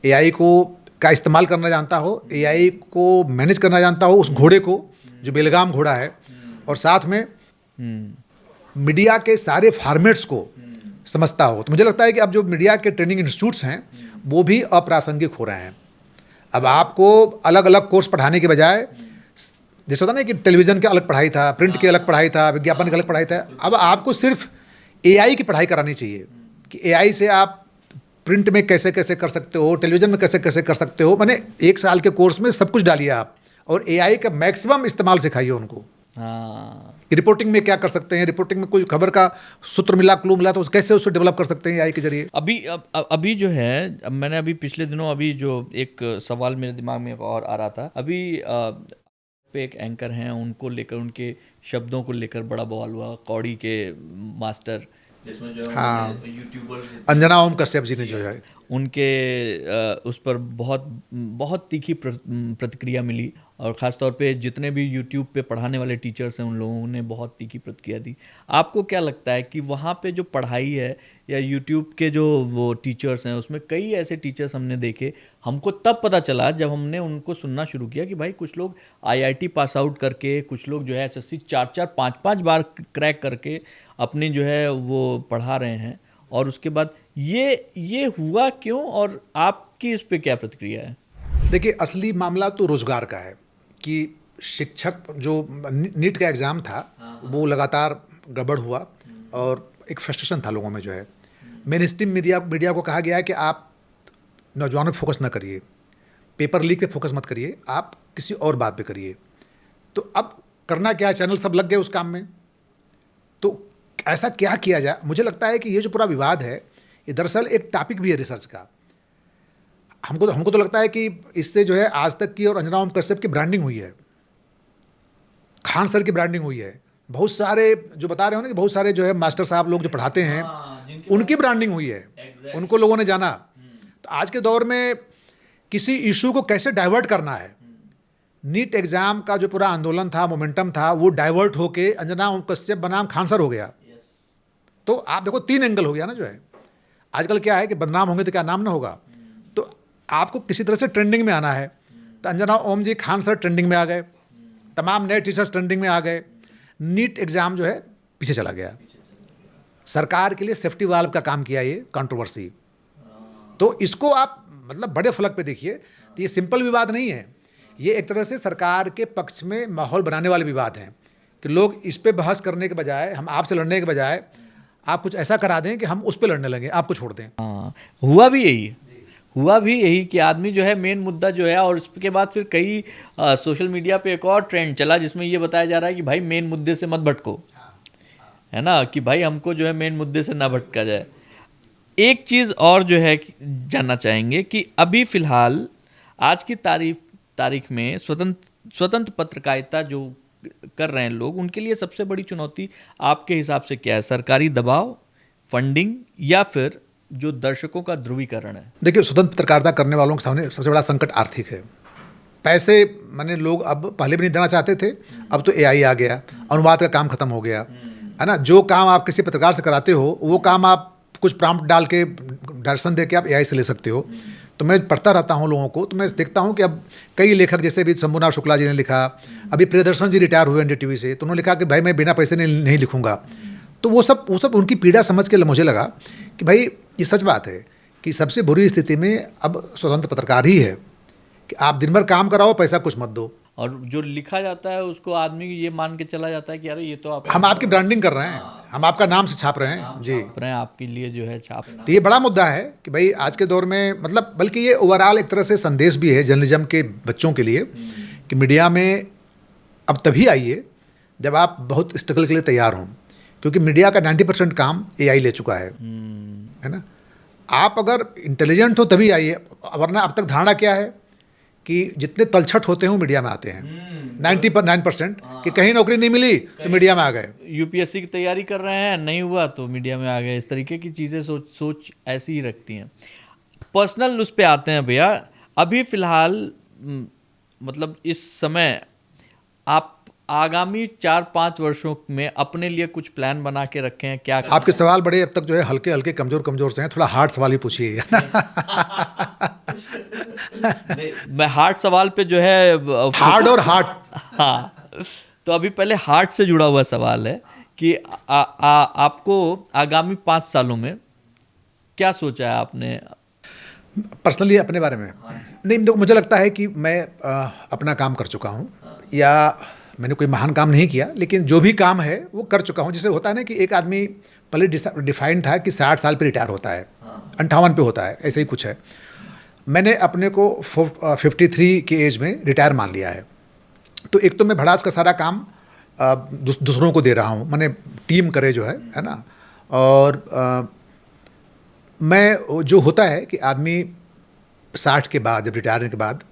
एआई का इस्तेमाल करना जानता हो, एआई को मैनेज करना जानता हो, उस घोड़े को जो बेलगाम घोड़ा है, और साथ में मीडिया के सारे फॉर्मेट्स को समझता हो। तो मुझे लगता है कि अब जो मीडिया के ट्रेनिंग इंस्टीट्यूट्स हैं वो भी अप्रासंगिक हो रहे हैं। अब आपको अलग अलग कोर्स पढ़ाने के बजाय, जैसे होता ना कि टेलीविज़न का अलग पढ़ाई था, प्रिंट की अलग पढ़ाई था, विज्ञापन की अलग पढ़ाई था, अब आपको सिर्फ एआई की पढ़ाई करानी चाहिए कि एआई से आप प्रिंट में कैसे कैसे कर सकते हो, टेलीविज़न में कैसे कैसे कर सकते हो। मैंने 1 साल के कोर्स में सब कुछ डालिए आप, और एआई का मैक्सिमम इस्तेमाल सिखाइए उनको। कि रिपोर्टिंग में क्या कर सकते हैं, रिपोर्टिंग में कोई खबर का सूत्र मिला, क्लू मिला, तो कैसे उसको डेवलप कर सकते हैं एआई के जरिए। अभी जो है, मैंने अभी पिछले दिनों अभी जो एक सवाल मेरे दिमाग में और आ रहा था, अभी पे एक एंकर हैं, उनको लेकर, उनके शब्दों को लेकर बड़ा बवाल हुआ, कौड़ी के मास्टर, जिसमें जो यूट्यूबर्स अंजना ओम कश्यप जी ने जो है उनके उस पर बहुत तीखी प्रतिक्रिया मिली, और ख़ास तौर पे जितने भी यूट्यूब पे पढ़ाने वाले टीचर्स हैं उन लोगों ने बहुत तीखी प्रतिक्रिया दी। आपको क्या लगता है कि वहाँ पे जो पढ़ाई है या यूट्यूब के जो वो टीचर्स हैं, उसमें कई ऐसे टीचर्स हमने देखे, हमको तब पता चला जब हमने उनको सुनना शुरू किया कि भाई कुछ लोग आईआईटी पास आउट करके, कुछ लोग जो है एसएससी 4-4, 5-5 बार क्रैक करके अपनी जो है वो पढ़ा रहे हैं। और उसके बाद ये हुआ क्यों, और आपकी इस पे क्या प्रतिक्रिया है? देखिए, असली मामला तो रोजगार का है कि शिक्षक जो नीट का एग्ज़ाम था वो लगातार गड़बड़ हुआ और एक फ्रस्ट्रेशन था लोगों में जो है। मेन स्ट्रीम मीडिया को कहा गया है कि आप नौजवानों पे फोकस ना करिए, पेपर लीक पे फोकस मत करिए, आप किसी और बात पे करिए। तो अब करना क्या है, चैनल सब लग गए उस काम में। तो ऐसा क्या किया जाए? मुझे लगता है कि ये जो पूरा विवाद है ये दरअसल एक टॉपिक भी है रिसर्च का। हमको तो लगता है कि इससे जो है आज तक की और अंजना ओम कश्यप की ब्रांडिंग हुई है, खान सर की ब्रांडिंग हुई है, बहुत सारे जो बता रहे हो ना कि बहुत सारे जो है मास्टर साहब लोग जो पढ़ाते हैं उनकी ब्रांडिंग हुई है, उनको लोगों ने जाना। तो आज के दौर में किसी इशू को कैसे डाइवर्ट करना है, नीट एग्ज़ाम का जो पूरा आंदोलन था, मोमेंटम था, वो डाइवर्ट होके अंजना ओम कश्यप बनाम खान सर हो गया। तो आप देखो 3 एंगल हो गया ना जो है। आजकल क्या है कि बदनाम होंगे तो क्या नाम ना होगा। तो आपको किसी तरह से ट्रेंडिंग में आना है, तो अंजना ओम जी, खान सर ट्रेंडिंग में आ गए, तमाम नए टीचर्स ट्रेंडिंग में आ गए, नीट एग्ज़ाम जो है पीछे चला गया। सरकार के लिए सेफ्टी वाल्व का काम किया ये कंट्रोवर्सी। तो इसको आप मतलब बड़े फलक पे देखिए, तो ये सिंपल विवाद नहीं है, ये एक तरह से सरकार के पक्ष में माहौल बनाने वाले विवाद हैं कि लोग इस पे बहस करने के बजाय, हम आपसे लड़ने के बजाय आप कुछ ऐसा करा दें कि हम उस पे लड़ने लगे, आपको छोड़ दें। हुआ भी यही कि आदमी जो है मेन मुद्दा जो है, और उसके बाद फिर कई सोशल मीडिया पे एक और ट्रेंड चला जिसमें ये बताया जा रहा है कि भाई मेन मुद्दे से मत भटको, है ना, कि भाई हमको जो है मेन मुद्दे से ना भटका जाए। एक चीज़ और जो है जानना चाहेंगे कि अभी फ़िलहाल आज की तारीख में स्वतंत्र पत्रकारिता जो कर रहे हैं लोग, उनके लिए सबसे बड़ी चुनौती आपके हिसाब से क्या है? सरकारी दबाव, फंडिंग, या फिर जो दर्शकों का ध्रुवीकरण है? देखिए, स्वतंत्र पत्रकारिता करने वालों के सामने सबसे बड़ा संकट आर्थिक है। पैसे माने लोग अब पहले भी नहीं देना चाहते थे, अब तो एआई आ गया, अनुवाद का काम खत्म हो गया, है ना। जो काम आप किसी पत्रकार से कराते हो वो काम आप कुछ प्रॉम्प्ट डाल के डायरेक्शन दे के आप एआई से ले सकते हो। तो मैं पढ़ता रहता हूँ लोगों को, तो मैं देखता हूँ कि अब कई लेखक जैसे भी शंभुनाथ शुक्ला जी ने लिखा, अभी प्रियदर्शन जी रिटायर हुए एनडीटीवी से, तो उन्होंने लिखा कि भाई मैं बिना पैसे नहीं लिखूंगा। तो वो सब उनकी पीड़ा समझ के मुझे लगा कि भाई ये सच बात है कि सबसे बुरी स्थिति में अब स्वतंत्र पत्रकार ही है कि आप दिन भर काम कराओ, पैसा कुछ मत दो, और जो लिखा जाता है उसको आदमी ये मान के चला जाता है कि अरे ये तो आप हम आपकी ब्रांडिंग कर रहे हैं, हम आपका नाम से छाप रहे हैं जी। छाप रहे हैं, आपके लिए जो है छाप। तो ये बड़ा मुद्दा है कि भाई आज के दौर में मतलब, बल्कि ये ओवरऑल एक तरह से संदेश भी है जर्नलिज्म के बच्चों के लिए कि मीडिया में अब तभी आइए जब आप बहुत स्ट्रगल के लिए तैयार हों, क्योंकि मीडिया का 90% काम एआई ले चुका है ना। आप अगर इंटेलिजेंट हो तभी आइए, वरना अब तक धारणा क्या है कि जितने तलछट होते हैं वो मीडिया में आते हैं। 99% कि कहीं नौकरी नहीं मिली तो मीडिया में आ गए, यूपीएससी की तैयारी कर रहे हैं, नहीं हुआ तो मीडिया में आ गए। इस तरीके की चीज़ें सोच ऐसी ही रखती हैं। पर्सनल उस पे आते हैं भैया। अभी फिलहाल मतलब इस समय आप आगामी 4-5 वर्षों में अपने लिए कुछ प्लान बना के रखे हैं क्या? आपके सवाल बड़े अब तक जो है हल्के हल्के कमजोर से हैं, थोड़ा हार्ड सवाल ही पूछिए। मैं हार्ड सवाल पे जो है हार्ड और हार्ड, हाँ, तो अभी पहले हार्ट से जुड़ा हुआ सवाल है कि आपको आगामी 5 सालों में क्या सोचा है आपने पर्सनली अपने बारे में? नहीं, देखो मुझे लगता है कि मैं अपना काम कर चुका हूँ, या मैंने कोई महान काम नहीं किया, लेकिन जो भी काम है वो कर चुका हूँ। जैसे होता है ना कि एक आदमी पहले डिफाइंड था कि 60 साल पे रिटायर होता है, 58 पे होता है, ऐसे ही कुछ है। मैंने अपने को 53 की एज में रिटायर मान लिया है। तो एक तो मैं भड़ास का सारा काम दूसरों को दे रहा हूँ, मैंने टीम करे जो है ना। और मैं जो होता है कि आदमी 60 के बाद, जब रिटायर होने के बाद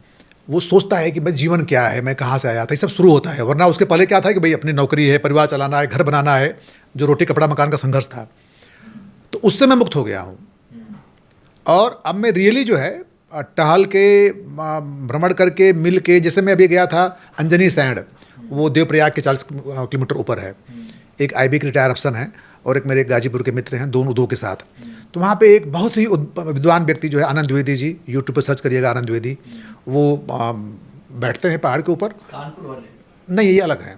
वो सोचता है कि मैं जीवन क्या है, मैं कहाँ से आया था, ये सब शुरू होता है। वरना उसके पहले क्या था कि भाई अपनी नौकरी है, परिवार चलाना है, घर बनाना है, जो रोटी कपड़ा मकान का संघर्ष था। तो उससे मैं मुक्त हो गया हूँ, और अब मैं रियली जो है टहल के, भ्रमण करके, मिल के, जैसे मैं अभी गया था अंजनी सैंड, वो देवप्रयाग के 40 किलोमीटर ऊपर है। एक आईबी के रिटायर अफसर हैं और एक मेरे गाजीपुर के मित्र हैं, दोनों दो के साथ। तो वहाँ पे एक बहुत ही विद्वान व्यक्ति जो है आनंद द्विवेदी जी, यूट्यूब पर सर्च करिएगा आनंद द्विवेदी, वो बैठते हैं पहाड़ के ऊपर। कानपुर वाले? नहीं, ये अलग है।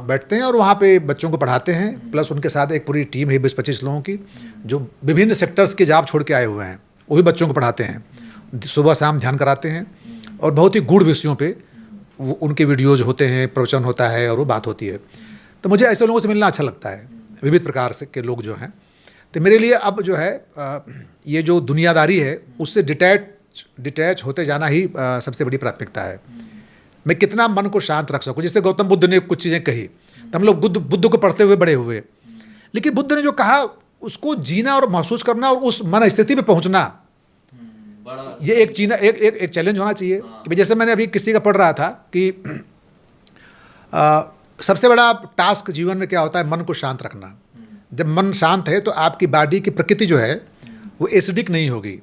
बैठते हैं और वहाँ पे बच्चों को पढ़ाते हैं, प्लस उनके साथ एक पूरी टीम है 20-25 लोगों की, जो विभिन्न सेक्टर्स के जॉब छोड़ के आए हुए हैं, वो भी बच्चों को पढ़ाते हैं, सुबह शाम ध्यान कराते हैं, और बहुत ही गूढ़ विषयों पे वो उनके वीडियोज़ होते हैं, प्रवचन होता है और वो बात होती है। तो मुझे ऐसे लोगों से मिलना अच्छा लगता है, विविध प्रकार से के लोग जो हैं। तो मेरे लिए अब जो है ये जो दुनियादारी है उससे डिटैच होते जाना ही सबसे बड़ी प्राथमिकता है। मैं कितना मन को शांत रख सकूं। जैसे गौतम बुद्ध ने कुछ चीज़ें कही, तो हम लोग बुद्ध को पढ़ते हुए बड़े हुए, लेकिन बुद्ध ने जो कहा उसको जीना और महसूस करना और उस मन स्थिति पे पहुंचना, ये एक चैलेंज होना चाहिए। कि जैसे मैंने अभी किसी का पढ़ रहा था कि सबसे बड़ा टास्क जीवन में क्या होता है, मन को शांत रखना। जब मन शांत है तो आपकी बॉडी की प्रकृति जो है वो एसिडिक नहीं होगी,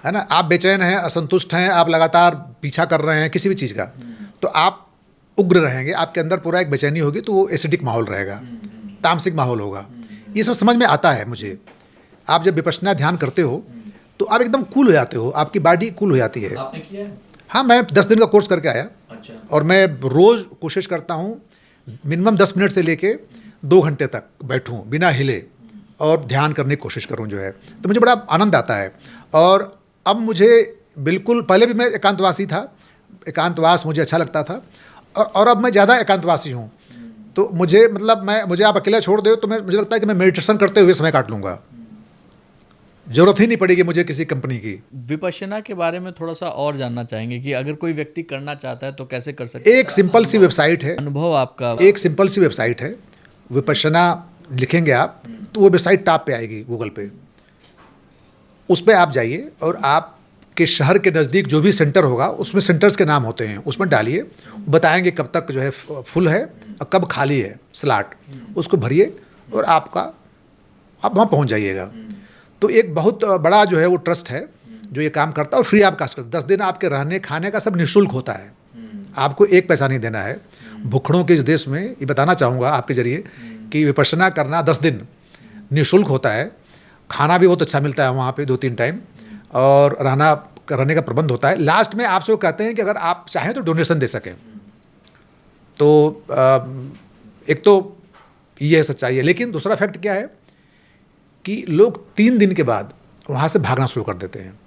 है ना। आप बेचैन हैं, असंतुष्ट हैं, आप लगातार पीछा कर रहे हैं किसी भी चीज़ का, तो आप उग्र रहेंगे, आपके अंदर पूरा एक बेचैनी होगी, तो वो एसिडिक माहौल रहेगा, तामसिक माहौल होगा। ये सब समझ में आता है मुझे। आप जब विपश्यना ध्यान करते हो तो आप एकदम कूल हो जाते हो, आपकी बॉडी कूल हो जाती है। आपने किया है? हाँ, मैं 10 दिन का कोर्स करके आया। अच्छा। और मैं रोज़ कोशिश करता हूँ मिनिमम 10 मिनट से लेके 2 घंटे तक बैठूं बिना हिले और ध्यान करने की कोशिश करूं जो है, तो मुझे बड़ा आनंद आता है। और अब मुझे बिल्कुल, पहले भी मैं एकांतवासी था, एकांतवास मुझे अच्छा लगता था, और अब मैं ज़्यादा एकांतवासी हूँ। तो मुझे मतलब मुझे आप अकेला छोड़ दो तो मुझे लगता है कि मैं मेडिटेशन करते हुए समय काट लूँगा, जरूरत ही नहीं पड़ेगी मुझे किसी कंपनी की। विपश्यना के बारे में थोड़ा सा और जानना चाहेंगे कि अगर कोई व्यक्ति करना चाहता है तो कैसे कर सकता है? एक सिंपल सी वेबसाइट है, अनुभव आपका? एक सिंपल सी वेबसाइट है, विपश्यना लिखेंगे आप तो वो वेबसाइट टॉप पे आएगी गूगल पे। उस पर आप जाइए और आपके शहर के नज़दीक जो भी सेंटर होगा उसमें सेंटर्स के नाम होते हैं, उसमें डालिए, बताएंगे कब तक जो है फुल है और कब खाली है स्लॉट, उसको भरिए और आप वहाँ पहुँच जाइएगा। तो एक बहुत बड़ा जो है वो ट्रस्ट है जो ये काम करता है, और फ्री ऑफ कास्ट करता है। 10 दिन आपके रहने खाने का सब निःशुल्क होता है, आपको एक पैसा नहीं देना है। भुखड़ों के इस देश में ये बताना चाहूँगा आपके जरिए कि विपश्यना करना 10 दिन निःशुल्क होता है। खाना भी बहुत अच्छा मिलता है वहाँ पे 2-3 टाइम, और रहने का प्रबंध होता है। लास्ट में आपसे वो कहते हैं कि अगर आप चाहें तो डोनेशन दे सकें। तो एक तो ये सच्चाई है, लेकिन दूसरा फैक्ट क्या है कि लोग 3 दिन के बाद वहाँ से भागना शुरू कर देते हैं।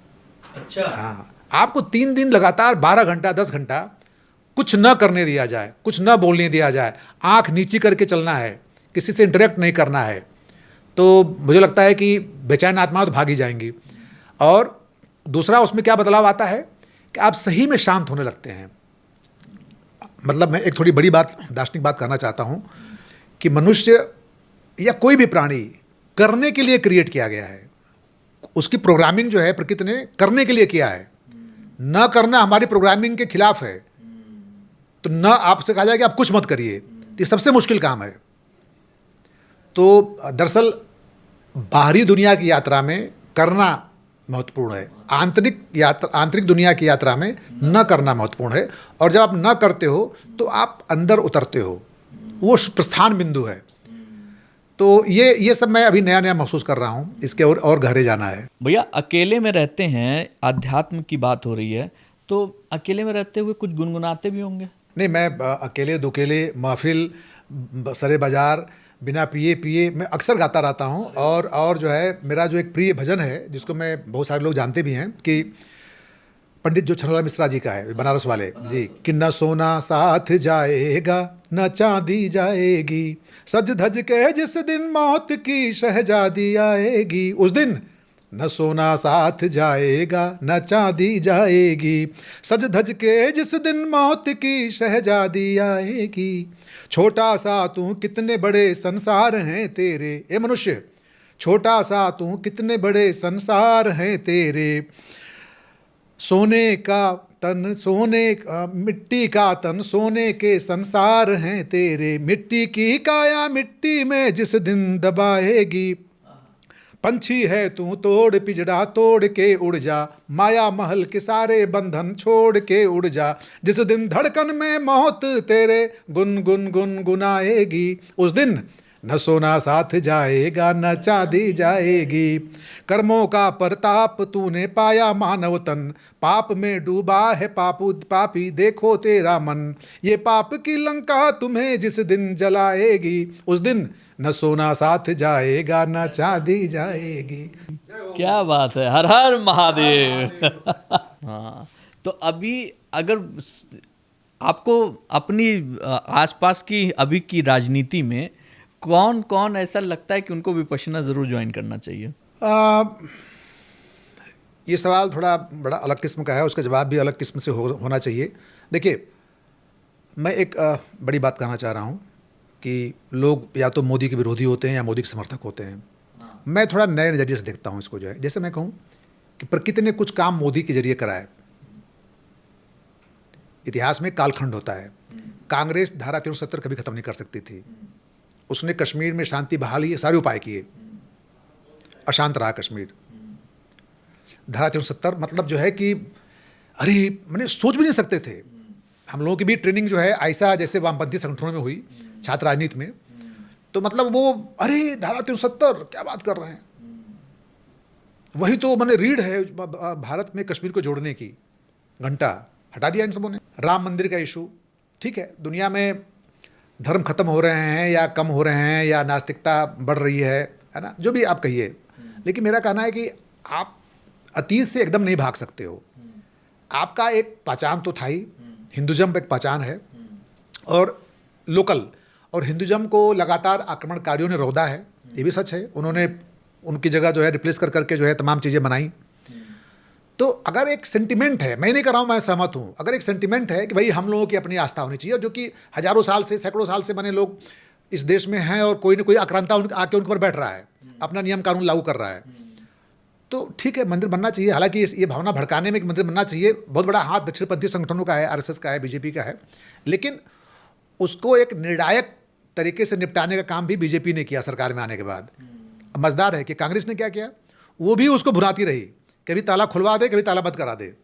अच्छा। हाँ, आपको 3 दिन लगातार 12 घंटा 10 घंटा कुछ न करने दिया जाए, कुछ न बोलने दिया जाए, आंख नीची करके चलना है, किसी से इंटरेक्ट नहीं करना है, तो मुझे लगता है कि बेचैन आत्माएं तो भागी जाएंगी। और दूसरा उसमें क्या बदलाव आता है कि आप सही में शांत होने लगते हैं। मतलब मैं एक थोड़ी बड़ी बात, दार्शनिक बात करना चाहता हूँ कि मनुष्य या कोई भी प्राणी करने के लिए क्रिएट किया गया है। उसकी प्रोग्रामिंग जो है प्रकृति ने करने के लिए किया है। न करना हमारी प्रोग्रामिंग के खिलाफ है। तो न आपसे कहा जाए कि आप कुछ मत करिए, तो ये सबसे मुश्किल काम है। तो दरअसल बाहरी दुनिया की यात्रा में करना महत्वपूर्ण है, आंतरिक दुनिया की यात्रा में न करना महत्वपूर्ण है। और जब आप न करते हो तो आप अंदर उतरते हो, वो प्रस्थान बिंदु है। तो ये सब मैं अभी नया नया महसूस कर रहा हूँ, इसके और गहरे जाना है। भैया अकेले में रहते हैं, अध्यात्म की बात हो रही है, तो अकेले में रहते हुए कुछ गुनगुनाते भी होंगे? नहीं, मैं अकेले दुकेले महफिल सरे बाजार बिना पिए मैं अक्सर गाता रहता हूँ। और जो है मेरा जो एक प्रिय भजन है, जिसको मैं बहुत सारे लोग जानते भी हैं, कि पंडित जो छनौला मिश्रा जी का है, बनारस वाले जी, कि न सोना साथ जाएगा न चांदी जाएगी, सज धज के जिस दिन मौत की शहजादी आएगी, उस दिन न सोना साथ जाएगा न चांदी जाएगी, सज धज के जिस दिन मौत की शहजादी आएगी। छोटा सा तू कितने बड़े संसार हैं तेरे, ए मनुष्य, छोटा सा तू कितने बड़े संसार हैं तेरे, सोने का तन मिट्टी का तन सोने के संसार हैं तेरे, मिट्टी की काया मिट्टी में जिस दिन दबाएगी, पंछी है तू तोड़ पिजड़ा तोड़ के उड़ जा, माया महल के सारे बंधन छोड़ के उड़ जा, जिस दिन धड़कन में मौत तेरे गुन गुन गुन गुनाएगी, उस दिन न सोना साथ जाएगा न चांदी जाएगी, कर्मों का परताप तूने पाया मानव तन, पाप में डूबा है पापी देखो तेरा मन, ये पाप की लंका तुम्हें जिस दिन जलाएगी, उस दिन न सोना साथ जाएगा न चांदी जाएगी। क्या बात है, हर हर महादेव। हाँ, तो अभी अगर आपको अपनी आसपास की अभी की राजनीति में कौन कौन ऐसा लगता है कि उनको विपश्यना जरूर ज्वाइन करना चाहिए? ये सवाल थोड़ा बड़ा अलग किस्म का है, उसका जवाब भी अलग किस्म से होना चाहिए। देखिए, मैं एक बड़ी बात कहना चाह रहा हूँ कि लोग या तो मोदी के विरोधी होते हैं या मोदी के समर्थक होते हैं। मैं थोड़ा नए नज़रिए से देखता हूँ इसको। जो है, जैसे मैं कहूँ कि प्रकृति ने कुछ काम मोदी के जरिए कराए। इतिहास में कालखंड होता है। कांग्रेस धारा 370 कभी ख़त्म नहीं कर सकती थी। उसने कश्मीर में शांति बहाली सारे उपाय किए, अशांत रहा कश्मीर। धारा 370 मतलब जो है कि अरे मैंने सोच भी नहीं सकते थे। हम लोगों की भी ट्रेनिंग जो है ऐसा जैसे वामपंथी संगठनों में हुई, छात्र राजनीति में, तो मतलब वो अरे धारा 370 क्या बात कर रहे हैं, वही तो मैंने रीढ़ है भारत में कश्मीर को जोड़ने की, घंटा हटा दिया इन सबों ने। राम मंदिर का इशू, ठीक है, दुनिया में धर्म खत्म हो रहे हैं या कम हो रहे हैं या नास्तिकता बढ़ रही है ना, जो भी आप कहिए, लेकिन मेरा कहना है कि आप अतीत से एकदम नहीं भाग सकते हो। आपका एक पहचान तो था ही, हिंदुज़म एक पहचान है और लोकल, और हिंदुज़म को लगातार आक्रमणकारियों ने रौदा है, ये भी सच है। उन्होंने उनकी जगह जो है रिप्लेस कर करके जो है तमाम चीज़ें बनाई। तो अगर एक सेंटिमेंट है, मैं नहीं कर रहा हूँ, मैं सहमत हूँ, अगर एक सेंटिमेंट है कि भाई हम लोगों की अपनी आस्था होनी चाहिए, जो कि हजारों साल से सैकड़ों साल से बने लोग इस देश में हैं और कोई ना कोई आक्रांता आके उनके ऊपर बैठ रहा है, अपना नियम कानून लागू कर रहा है, तो ठीक है, मंदिर बनना चाहिए। हालांकि ये भावना भड़काने में कि मंदिर बनना चाहिए, बहुत बड़ा हाथ दक्षिणपंथी संगठनों का है, आरएसएस का है, बीजेपी का है, लेकिन उसको एक निर्णायक तरीके से निपटाने का काम भी बीजेपी ने किया सरकार में आने के बाद। मज़ेदार है कि कांग्रेस ने क्या किया, वो भी उसको भुनाती रही कभी ताला खुलवा दे, कभी ताला बंद करा दे।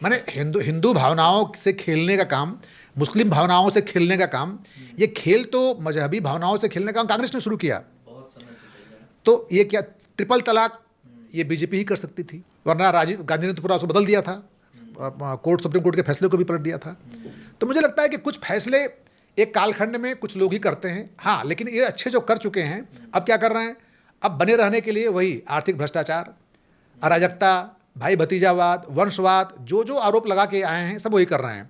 माने हिंदू भावनाओं से खेलने का काम, मुस्लिम भावनाओं से खेलने का काम, ये खेल तो मजहबी भावनाओं से खेलने का काम कांग्रेस ने शुरू किया। तो ये क्या ट्रिपल तलाक ये बीजेपी ही कर सकती थी, वरना राजीव गांधी ने तो पूरा उसको बदल दिया था, सुप्रीम कोर्ट के फैसले को भी पलट दिया था। तो मुझे लगता है कि कुछ फैसले एक कालखंड में कुछ लोग ही करते हैं, हाँ, लेकिन ये अच्छे जो कर चुके हैं अब क्या कर रहे हैं, अब बने रहने के लिए वही आर्थिक भ्रष्टाचार, अराजकता, भाई भतीजावाद, वंशवाद, जो जो आरोप लगा के आए हैं सब वही कर रहे हैं।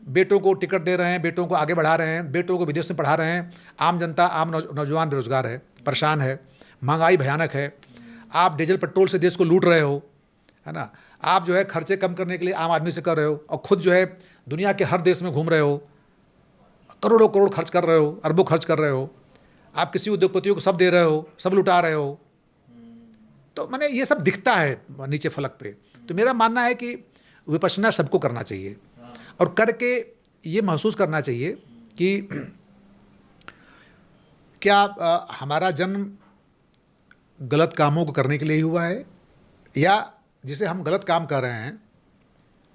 बेटों को टिकट दे रहे हैं, बेटों को आगे बढ़ा रहे हैं, बेटों को विदेश में पढ़ा रहे हैं। आम जनता, आम नौजवान बेरोजगार है, परेशान है, महंगाई भयानक है। आप डीजल पेट्रोल से देश को लूट रहे हो, है ना। आप जो है खर्चे कम करने के लिए आम आदमी से कर रहे हो, और खुद जो है दुनिया के हर देश में घूम रहे हो, करोड़ों करोड़ खर्च कर रहे हो, अरबों खर्च कर रहे हो। आप किसी उद्योगपतियों को सब दे रहे हो, सब लुटा रहे हो। तो मैंने ये सब दिखता है नीचे फलक पे। तो मेरा मानना है कि विपश्यना सबको करना चाहिए, और करके ये महसूस करना चाहिए कि क्या हमारा जन्म गलत कामों को करने के लिए ही हुआ है, या जिसे हम गलत काम कर रहे हैं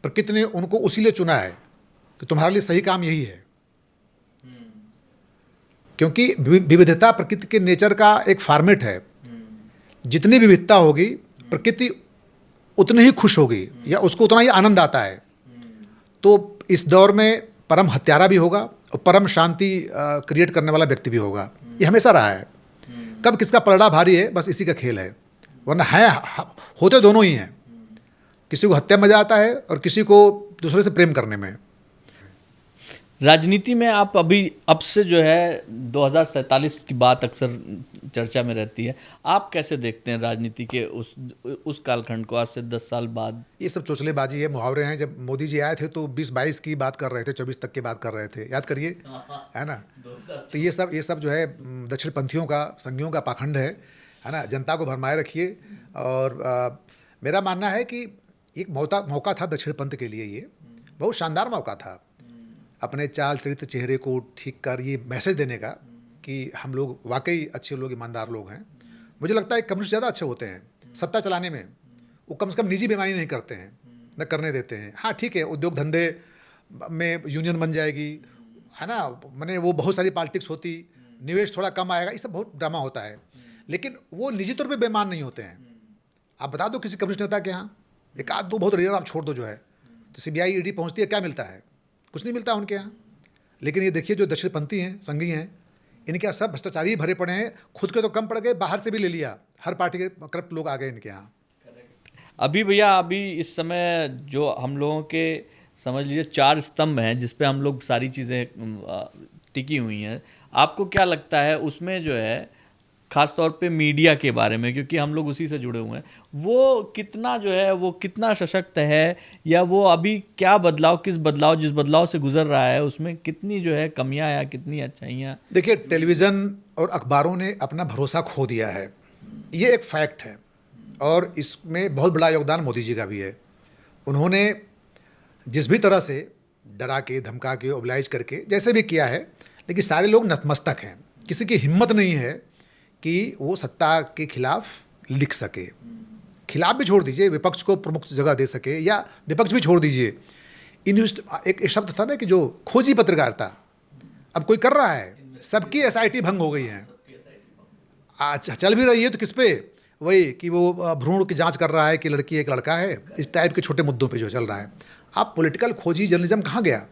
प्रकृति ने उनको उसी लिए चुना है कि तुम्हारे लिए सही काम यही है। क्योंकि विविधता प्रकृति के नेचर का एक फॉर्मेट है। जितनी विविधता होगी प्रकृति उतनी ही खुश होगी, या उसको उतना ही आनंद आता है। तो इस दौर में परम हत्यारा भी होगा और परम शांति क्रिएट करने वाला व्यक्ति भी होगा। ये हमेशा रहा है। कब किसका पलड़ा भारी है, बस इसी का खेल है। वरना है होते दोनों ही हैं। किसी को हत्या में मजा आता है और किसी को दूसरे से प्रेम करने में। राजनीति में आप अभी अब से जो है 2047 की बात अक्सर चर्चा में रहती है, आप कैसे देखते हैं राजनीति के उस कालखंड को, आज से 10 साल बाद? ये सब चोचलेबाजी है, मुहावरे हैं। जब मोदी जी आए थे तो 20-22 की बात कर रहे थे, 24 तक की बात कर रहे थे, याद करिए, है ना। तो ये सब जो है दक्षिण पंथियों का, संघियों का पाखंड है ना। जनता को भरमाए रखिए। और मेरा मानना है कि एक मौका था दक्षिण पंथ के लिए, ये बहुत शानदार मौका था अपने चाल चरित्र चेहरे को ठीक कर ये मैसेज देने का कि हम लोग वाकई अच्छे लोग, ईमानदार लोग हैं। मुझे लगता है कम्युनिस्ट ज़्यादा अच्छे होते हैं सत्ता चलाने में। वो कम से कम निजी बेईमानी नहीं करते हैं, न करने देते हैं। हाँ ठीक है, उद्योग धंधे में यूनियन बन जाएगी, है ना, मैंने वो बहुत सारी पॉलिटिक्स होती, निवेश थोड़ा कम आएगा, ये सब बहुत ड्रामा होता है। लेकिन वो निजी तौर पे बेईमान नहीं होते हैं। आप बता दो किसी कम्युनिस्ट नेता के यहाँ, एक आध दो बहुत रेयर आप छोड़ दो जो है, तो CBI ED पहुँचती है, क्या मिलता है? कुछ नहीं मिलता उनके यहाँ। लेकिन ये देखिए जो दक्षिणपंथी हैं, संघी हैं, इनके यहाँ सब भ्रष्टाचारी ही भरे पड़े हैं। खुद के तो कम पड़ गए, बाहर से भी ले लिया। हर पार्टी के करप्ट लोग आ गए इनके यहाँ। अभी भैया, अभी इस समय जो हम लोगों के समझ लीजिए 4 स्तंभ हैं जिस पे हम लोग सारी चीज़ें टिकी हुई हैं, आपको क्या लगता है उसमें जो है खास तौर पे मीडिया के बारे में, क्योंकि हम लोग उसी से जुड़े हुए हैं, वो कितना जो है वो कितना सशक्त है, या वो अभी क्या बदलाव, जिस बदलाव से गुजर रहा है उसमें कितनी जो है कमियां या कितनी अच्छाइयाँ? देखिए, टेलीविज़न और अखबारों ने अपना भरोसा खो दिया है, ये एक फैक्ट है। और इसमें बहुत बड़ा योगदान मोदी जी का भी है। उन्होंने जिस भी तरह से डरा के, धमका के, ओबलाइज करके जैसे भी किया है, लेकिन सारे लोग नतमस्तक हैं। किसी की हिम्मत नहीं है कि वो सत्ता के खिलाफ लिख सके। खिलाफ भी छोड़ दीजिए, विपक्ष को प्रमुख जगह दे सके, या विपक्ष भी छोड़ दीजिए। एक शब्द था ना कि जो खोजी पत्रकारिता अब कोई कर रहा है, सबकी SIT भंग हो गई है। आज चल भी रही है तो किस पे? वही कि वो भ्रूण की जांच कर रहा है कि लड़की एक लड़का है, इस टाइप के छोटे मुद्दों पे जो चल रहा है। आप पॉलिटिकल खोजी जर्नलिज्म कहाँ गया?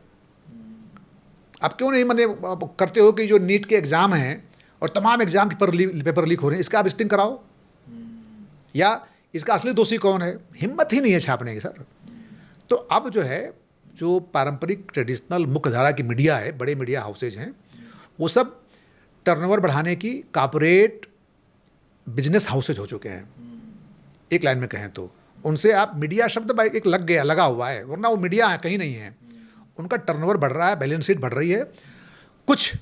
आप क्यों नहीं मने करते हो कि जो नीट के एग्ज़ाम हैं और तमाम एग्ज़ाम के पेपर लीक हो रहे हैं, इसका आप स्टिंग कराओ, या इसका असली दोषी कौन है? हिम्मत ही नहीं है छापने की सर। तो अब जो है, जो पारंपरिक ट्रेडिशनल मुख्यधारा की मीडिया है, बड़े मीडिया हाउसेज हैं, वो सब टर्नओवर बढ़ाने की कॉर्पोरेट बिजनेस हाउसेज हो चुके हैं। एक लाइन में कहें तो उनसे आप मीडिया शब्द एक लगा हुआ है, वरना वो मीडिया है कहीं नहीं है। उनका टर्नओवर बढ़ रहा है, बैलेंस शीट बढ़ रही है, कुछ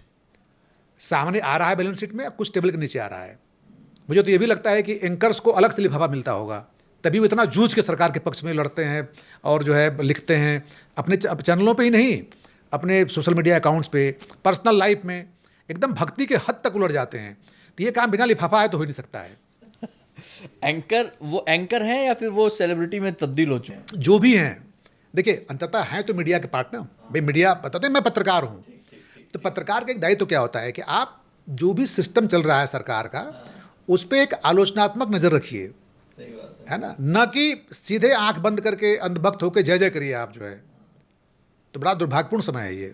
सामने आ रहा है बैलेंस शीट में, कुछ टेबल के नीचे आ रहा है। मुझे तो ये भी लगता है कि एंकर्स को अलग से लिफाफा मिलता होगा, तभी वो इतना जूझ के सरकार के पक्ष में लड़ते हैं और जो है लिखते हैं, अपने चैनलों पे ही नहीं, अपने सोशल मीडिया अकाउंट्स पे, पर्सनल लाइफ में एकदम भक्ति के हद तक उलझ जाते हैं। तो ये काम बिना लिफाफा है तो हो ही नहीं सकता है। एंकर, वो एंकर हैं या फिर वो सेलिब्रिटी में तब्दील हो चुके हैं? जो भी हैं, देखिए अंततः हैं तो मीडिया के पार्ट ना। भाई मीडिया बताते हैं मैं पत्रकार हूँ, तो पत्रकार का एक दायित्व क्या होता है कि आप जो भी सिस्टम चल रहा है सरकार का, उस पर एक आलोचनात्मक नज़र रखिए, सही बात है ना, न कि सीधे आंख बंद करके अंधभक्त होकर जय जय करिए आप जो है। तो बड़ा दुर्भाग्यपूर्ण समय है ये।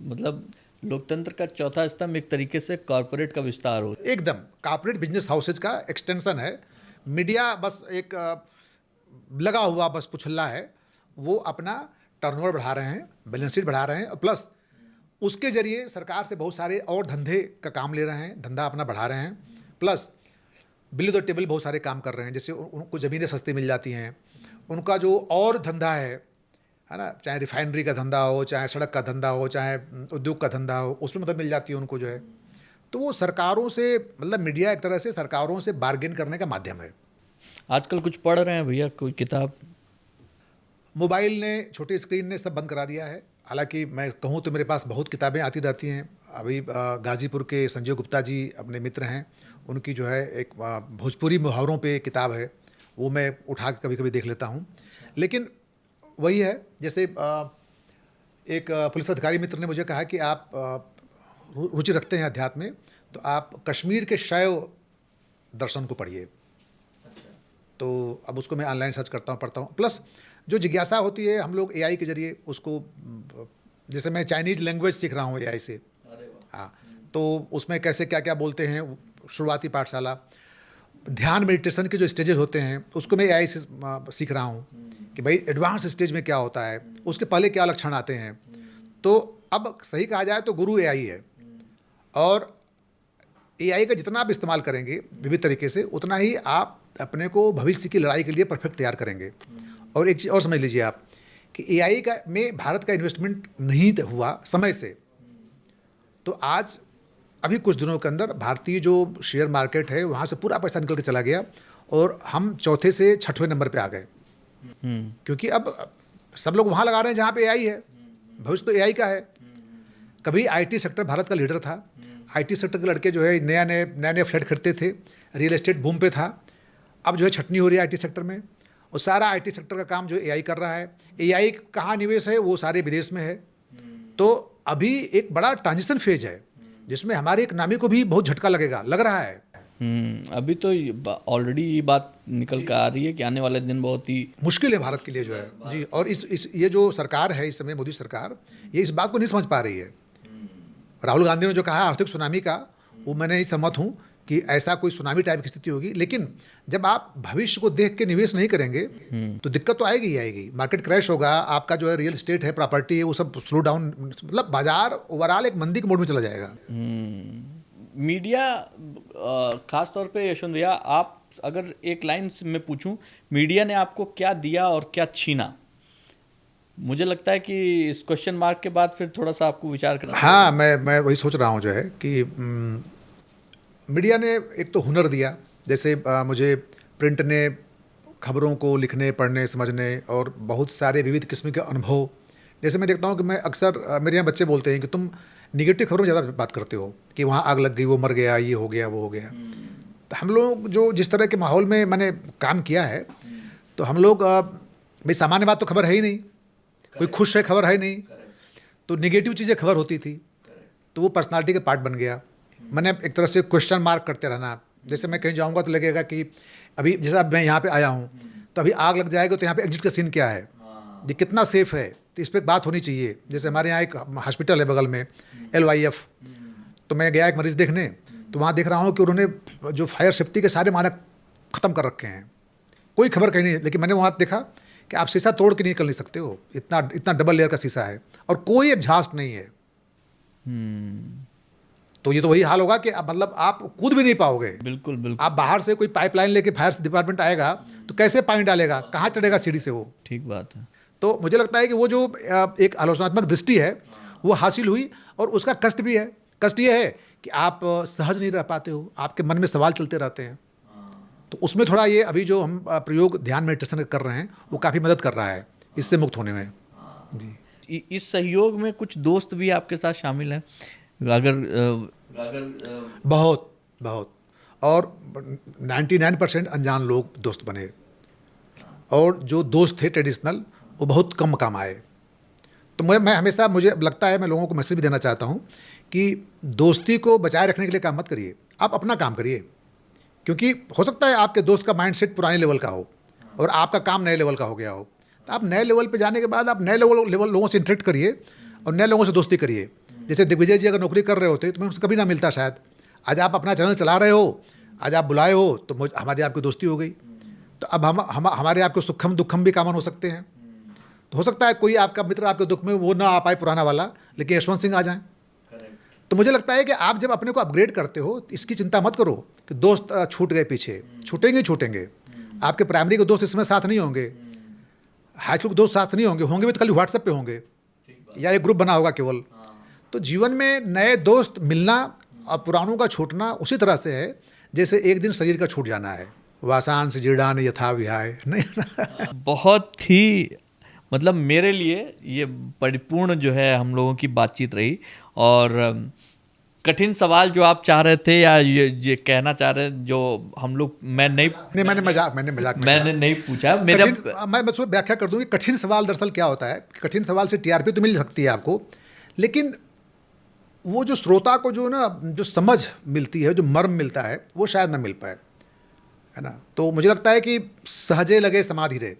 मतलब लोकतंत्र का चौथा स्तंभ एक तरीके से कॉरपोरेट का विस्तार हो। एकदम कॉर्पोरेट बिजनेस हाउसेज का एक्सटेंशन है मीडिया। बस एक लगा हुआ बस पुछल्ला है। वो अपना टर्नओवर बढ़ा रहे हैं, बैलेंस शीट बढ़ा रहे हैं, और प्लस उसके जरिए सरकार से बहुत सारे और धंधे का काम ले रहे हैं, धंधा अपना बढ़ा रहे हैं, प्लस बिलो द टेबल बहुत सारे काम कर रहे हैं। जैसे उनको ज़मीनें सस्ती मिल जाती हैं, उनका जो और धंधा है ना, चाहे रिफाइनरी का धंधा हो, चाहे सड़क का धंधा हो, चाहे उद्योग का धंधा हो, उसमें मतलब मिल जाती है उनको जो है। तो वो सरकारों से, मतलब मीडिया एक तरह से सरकारों से बार्गेन करने का माध्यम है। आजकल कुछ पढ़ रहे हैं भैया, कोई किताब? मोबाइल ने, छोटी स्क्रीन ने सब बंद करा दिया है। हालांकि मैं कहूँ तो मेरे पास बहुत किताबें आती रहती हैं। अभी गाज़ीपुर के संजय गुप्ता जी अपने मित्र हैं, उनकी जो है एक भोजपुरी मुहावरों पे किताब है, वो मैं उठा के कभी कभी देख लेता हूँ। लेकिन वही है, जैसे एक पुलिस अधिकारी मित्र ने मुझे कहा कि आप रुचि रखते हैं अध्यात्म में, तो आप कश्मीर के शैव दर्शन को पढ़िए। तो अब उसको मैं ऑनलाइन सर्च करता हूँ, पढ़ता हूँ। प्लस जो जिज्ञासा होती है, हम लोग एआई के जरिए उसको, जैसे मैं चाइनीज़ लैंग्वेज सीख रहा हूँ एआई से। हाँ, तो उसमें कैसे क्या क्या बोलते हैं, शुरुआती पाठशाला, ध्यान मेडिटेशन के जो स्टेजेस होते हैं उसको मैं एआई से सीख रहा हूँ कि भाई एडवांस स्टेज में क्या होता है, उसके पहले क्या लक्षण आते हैं। तो अब सही कहा जाए तो गुरु एआई है, और एआई का जितना आप इस्तेमाल करेंगे विविध तरीके से, उतना ही आप अपने को भविष्य की लड़ाई के लिए परफेक्ट तैयार करेंगे। और एक चीज़ और समझ लीजिए आप कि एआई का में भारत का इन्वेस्टमेंट नहीं हुआ समय से, तो आज अभी कुछ दिनों के अंदर भारतीय जो शेयर मार्केट है वहाँ से पूरा पैसा निकल के चला गया, और हम चौथे से छठवें नंबर पे आ गए। क्योंकि अब सब लोग वहाँ लगा रहे हैं जहाँ पे एआई है, भविष्य तो एआई का है। कभी आईटी सेक्टर भारत का लीडर था, आईटी सेक्टर के लड़के जो है नए नए फ्लैट खरीदते थे, रियल एस्टेट बूम पे था। अब जो है छटनी हो रही है आईटी सेक्टर में, और सारा आईटी सेक्टर का काम जो एआई कर रहा है। एआई कहाँ निवेश है, वो सारे विदेश में है। तो अभी एक बड़ा ट्रांजिशन फेज है जिसमें हमारी इकनॉमी को भी बहुत झटका लगेगा, लग रहा है। अभी तो ऑलरेडी ये बात निकल कर आ रही है कि आने वाले दिन बहुत ही मुश्किल है भारत के लिए जो है जी। और इस ये जो सरकार है इस समय, मोदी सरकार, ये इस बात को नहीं समझ पा रही है। राहुल गांधी ने जो कहा आर्थिक सुनामी का, वो मैंने ही सहमत हूँ कि ऐसा कोई सुनामी टाइप की स्थिति होगी। लेकिन जब आप भविष्य को देख के निवेश नहीं करेंगे तो दिक्कत तो आएगी ही आएगी। मार्केट क्रैश होगा, आपका जो है रियल एस्टेट है, प्रॉपर्टी है, वो सब स्लो डाउन, मतलब बाजार ओवरऑल एक मंदी के मोड में चला जाएगा। मीडिया, खास तौर पे यशवंत भैया, आप अगर एक लाइन में पूछूं, मीडिया ने आपको क्या दिया और क्या छीना? मुझे लगता है कि इस क्वेश्चन मार्क के बाद फिर थोड़ा सा आपको विचार करना। हाँ, मैं वही सोच रहा हूँ जो है कि मीडिया ने एक तो हुनर दिया। जैसे मुझे प्रिंट ने खबरों को लिखने, पढ़ने, समझने और बहुत सारे विविध किस्म के अनुभव। जैसे मैं देखता हूँ कि मैं अक्सर, मेरे यहाँ बच्चे बोलते हैं कि तुम निगेटिव खबरों में ज़्यादा बात करते हो, कि वहाँ आग लग गई, वो मर गया, ये हो गया, वो हो गया। तो हम लोग जो जिस तरह के माहौल में मैंने काम किया है, तो हम लोग भाई सामान्य बात तो खबर है ही नहीं, कोई खुश है खबर है नहीं, तो निगेटिव चीज़ें खबर होती थी, तो वो पर्सनालिटी के पार्ट बन गया। मैंने एक तरह से क्वेश्चन मार्क करते रहना। जैसे मैं कहीं जाऊंगा तो लगेगा कि अभी जैसे अब मैं यहाँ पे आया हूँ, तो अभी आग लग जाएगा तो यहाँ पे एग्जिट का सीन क्या है, ये कितना सेफ है, तो इस पर बात होनी चाहिए। जैसे हमारे यहाँ एक हॉस्पिटल है बगल में, LYF, तो मैं गया एक मरीज़ देखने, तो वहाँ देख रहा हूँ कि उन्होंने जो फायर सेफ्टी के सारे मानक ख़त्म कर रखे हैं, कोई खबर कहीं नहीं। लेकिन मैंने वहाँ देखा कि आप शीशा तोड़ के निकल नहीं सकते हो, इतना डबल लेयर का शीशा है, और कोई एग्जॉस्ट नहीं है। तो ये तो वही हाल होगा कि अब मतलब आप कूद भी नहीं पाओगे। बिल्कुल बिल्कुल। आप बाहर से कोई पाइपलाइन लेके फायर डिपार्टमेंट आएगा तो कैसे पानी डालेगा, कहाँ चढ़ेगा सीढ़ी से वो। ठीक बात है। तो मुझे लगता है कि वो जो एक आलोचनात्मक दृष्टि है वो हासिल हुई, और उसका कष्ट भी है। कष्ट ये है कि आप सहज नहीं रह पाते हो, आपके मन में सवाल चलते रहते हैं। तो उसमें थोड़ा ये अभी जो हम प्रयोग ध्यान मेडिटेशन कर रहे हैं वो काफ़ी मदद कर रहा है इससे मुक्त होने में जी। इस सहयोग में कुछ दोस्त भी आपके साथ शामिल हैं? अगर बहुत बहुत, और 99% अनजान लोग दोस्त बने, और जो दोस्त थे ट्रेडिशनल वो बहुत कम काम आए। तो मैं हमेशा, मुझे लगता है, मैं लोगों को मैसेज भी देना चाहता हूँ कि दोस्ती को बचाए रखने के लिए काम मत करिए, आप अपना काम करिए। क्योंकि हो सकता है आपके दोस्त का माइंडसेट पुराने लेवल का हो और आपका काम नए लेवल का हो गया हो, तो आप नए लेवल पे जाने के बाद आप नए लेवल लोगों से इंटरेक्ट करिए और नए लोगों से दोस्ती करिए। जैसे दिग्विजय जी अगर नौकरी कर रहे होते तो मैं उनसे कभी ना मिलता शायद। आज आप अपना चैनल चला रहे हो, आज आप बुलाए हो, तो हमारी आपकी दोस्ती हो गई। तो अब हमारे आपके सुखम दुखम भी कामन हो सकते हैं। तो हो सकता है कोई आपका मित्र आपके दुख में वो ना आ पाए पुराना वाला, लेकिन यशवंत सिंह आ जाएं। तो मुझे लगता है कि आप जब अपने को अपग्रेड करते हो तो इसकी चिंता मत करो कि दोस्त छूट गए पीछे, छूटेंगे छूटेंगे। आपके प्राइमरी के दोस्त इसमें साथ नहीं होंगे, हाई स्कूल के दोस्त साथ नहीं होंगे, होंगे भी तो खाली व्हाट्सएप पे होंगे या एक ग्रुप बना होगा केवल। तो जीवन में नए दोस्त मिलना और पुरानों का छूटना उसी तरह से है जैसे एक दिन शरीर का छूट जाना है। वासान से जीर्णान यथा विहाय, नहीं। बहुत ही मतलब मेरे लिए ये परिपूर्ण जो है हम लोगों की बातचीत रही। और कठिन सवाल जो आप चाह रहे थे या ये कहना चाह रहे हैं जो हम लोग, मैंने मजाक में नहीं पूछा। मेरा मैं बस व्याख्या कर दूं कि कठिन सवाल दरअसल क्या होता है। कठिन सवाल से टीआरपी तो मिल सकती है आपको, लेकिन वो जो श्रोता को जो समझ मिलती है, जो मर्म मिलता है, वो शायद ना मिल पाए, है ना। तो मुझे लगता है कि सहजे लगे समाधि रे।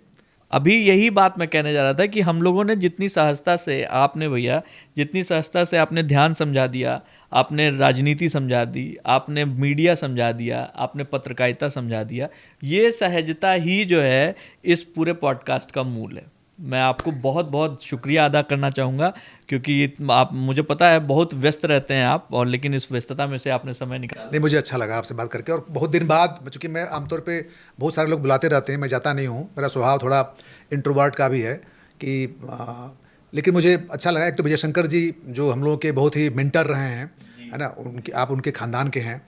अभी यही बात मैं कहने जा रहा था कि हम लोगों ने जितनी सहजता से, आपने भैया जितनी सहजता से आपने ध्यान समझा दिया, आपने राजनीति समझा दी, आपने मीडिया समझा दिया, आपने पत्रकारिता समझा दिया, ये सहजता ही जो है इस पूरे पॉडकास्ट का मूल है। मैं आपको बहुत बहुत शुक्रिया अदा करना चाहूँगा, क्योंकि आप, मुझे पता है बहुत व्यस्त रहते हैं आप, और लेकिन इस व्यस्तता में से आपने समय निकाला। नहीं, मुझे अच्छा लगा आपसे बात करके, और बहुत दिन बाद, चूँकि मैं आमतौर पे बहुत सारे लोग बुलाते रहते हैं, मैं जाता नहीं हूँ, मेरा स्वभाव थोड़ा इंट्रोवर्ट का भी है कि लेकिन मुझे अच्छा लगा। एक तो विजय शंकर जी जो हम लोगों के बहुत ही मेंटर रहे हैं, है ना, आप उनके ख़ानदान के हैं,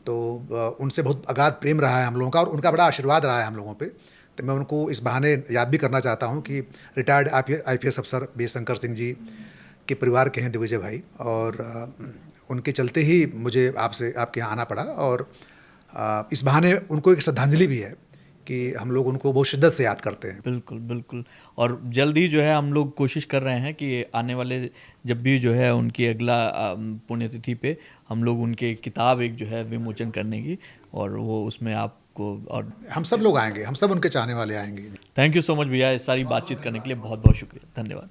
तो उनसे बहुत अगाध प्रेम रहा है हम लोगों का, और उनका बड़ा आशीर्वाद रहा है हम लोगों पे। तो मैं उनको इस बहाने याद भी करना चाहता हूँ कि रिटायर्ड IPS अफसर विजय शंकर सिंह जी के परिवार के हैं दिग्विजय भाई, और उनके चलते ही मुझे आपके यहाँ आना पड़ा, और इस बहाने उनको एक श्रद्धांजलि भी है कि हम लोग उनको बहुत शिद्दत से याद करते हैं। बिल्कुल बिल्कुल। और जल्द ही जो है हम लोग कोशिश कर रहे हैं कि आने वाले जब भी जो है उनकी अगला पुण्यतिथि पे हम लोग उनके किताब एक जो है विमोचन करने की, और वो उसमें आपको, और हम सब लोग आएंगे, हम सब उनके चाहने वाले आएंगे। थैंक यू सो मच भैया, इस सारी बातचीत करने के लिए बहुत बहुत शुक्रिया, धन्यवाद।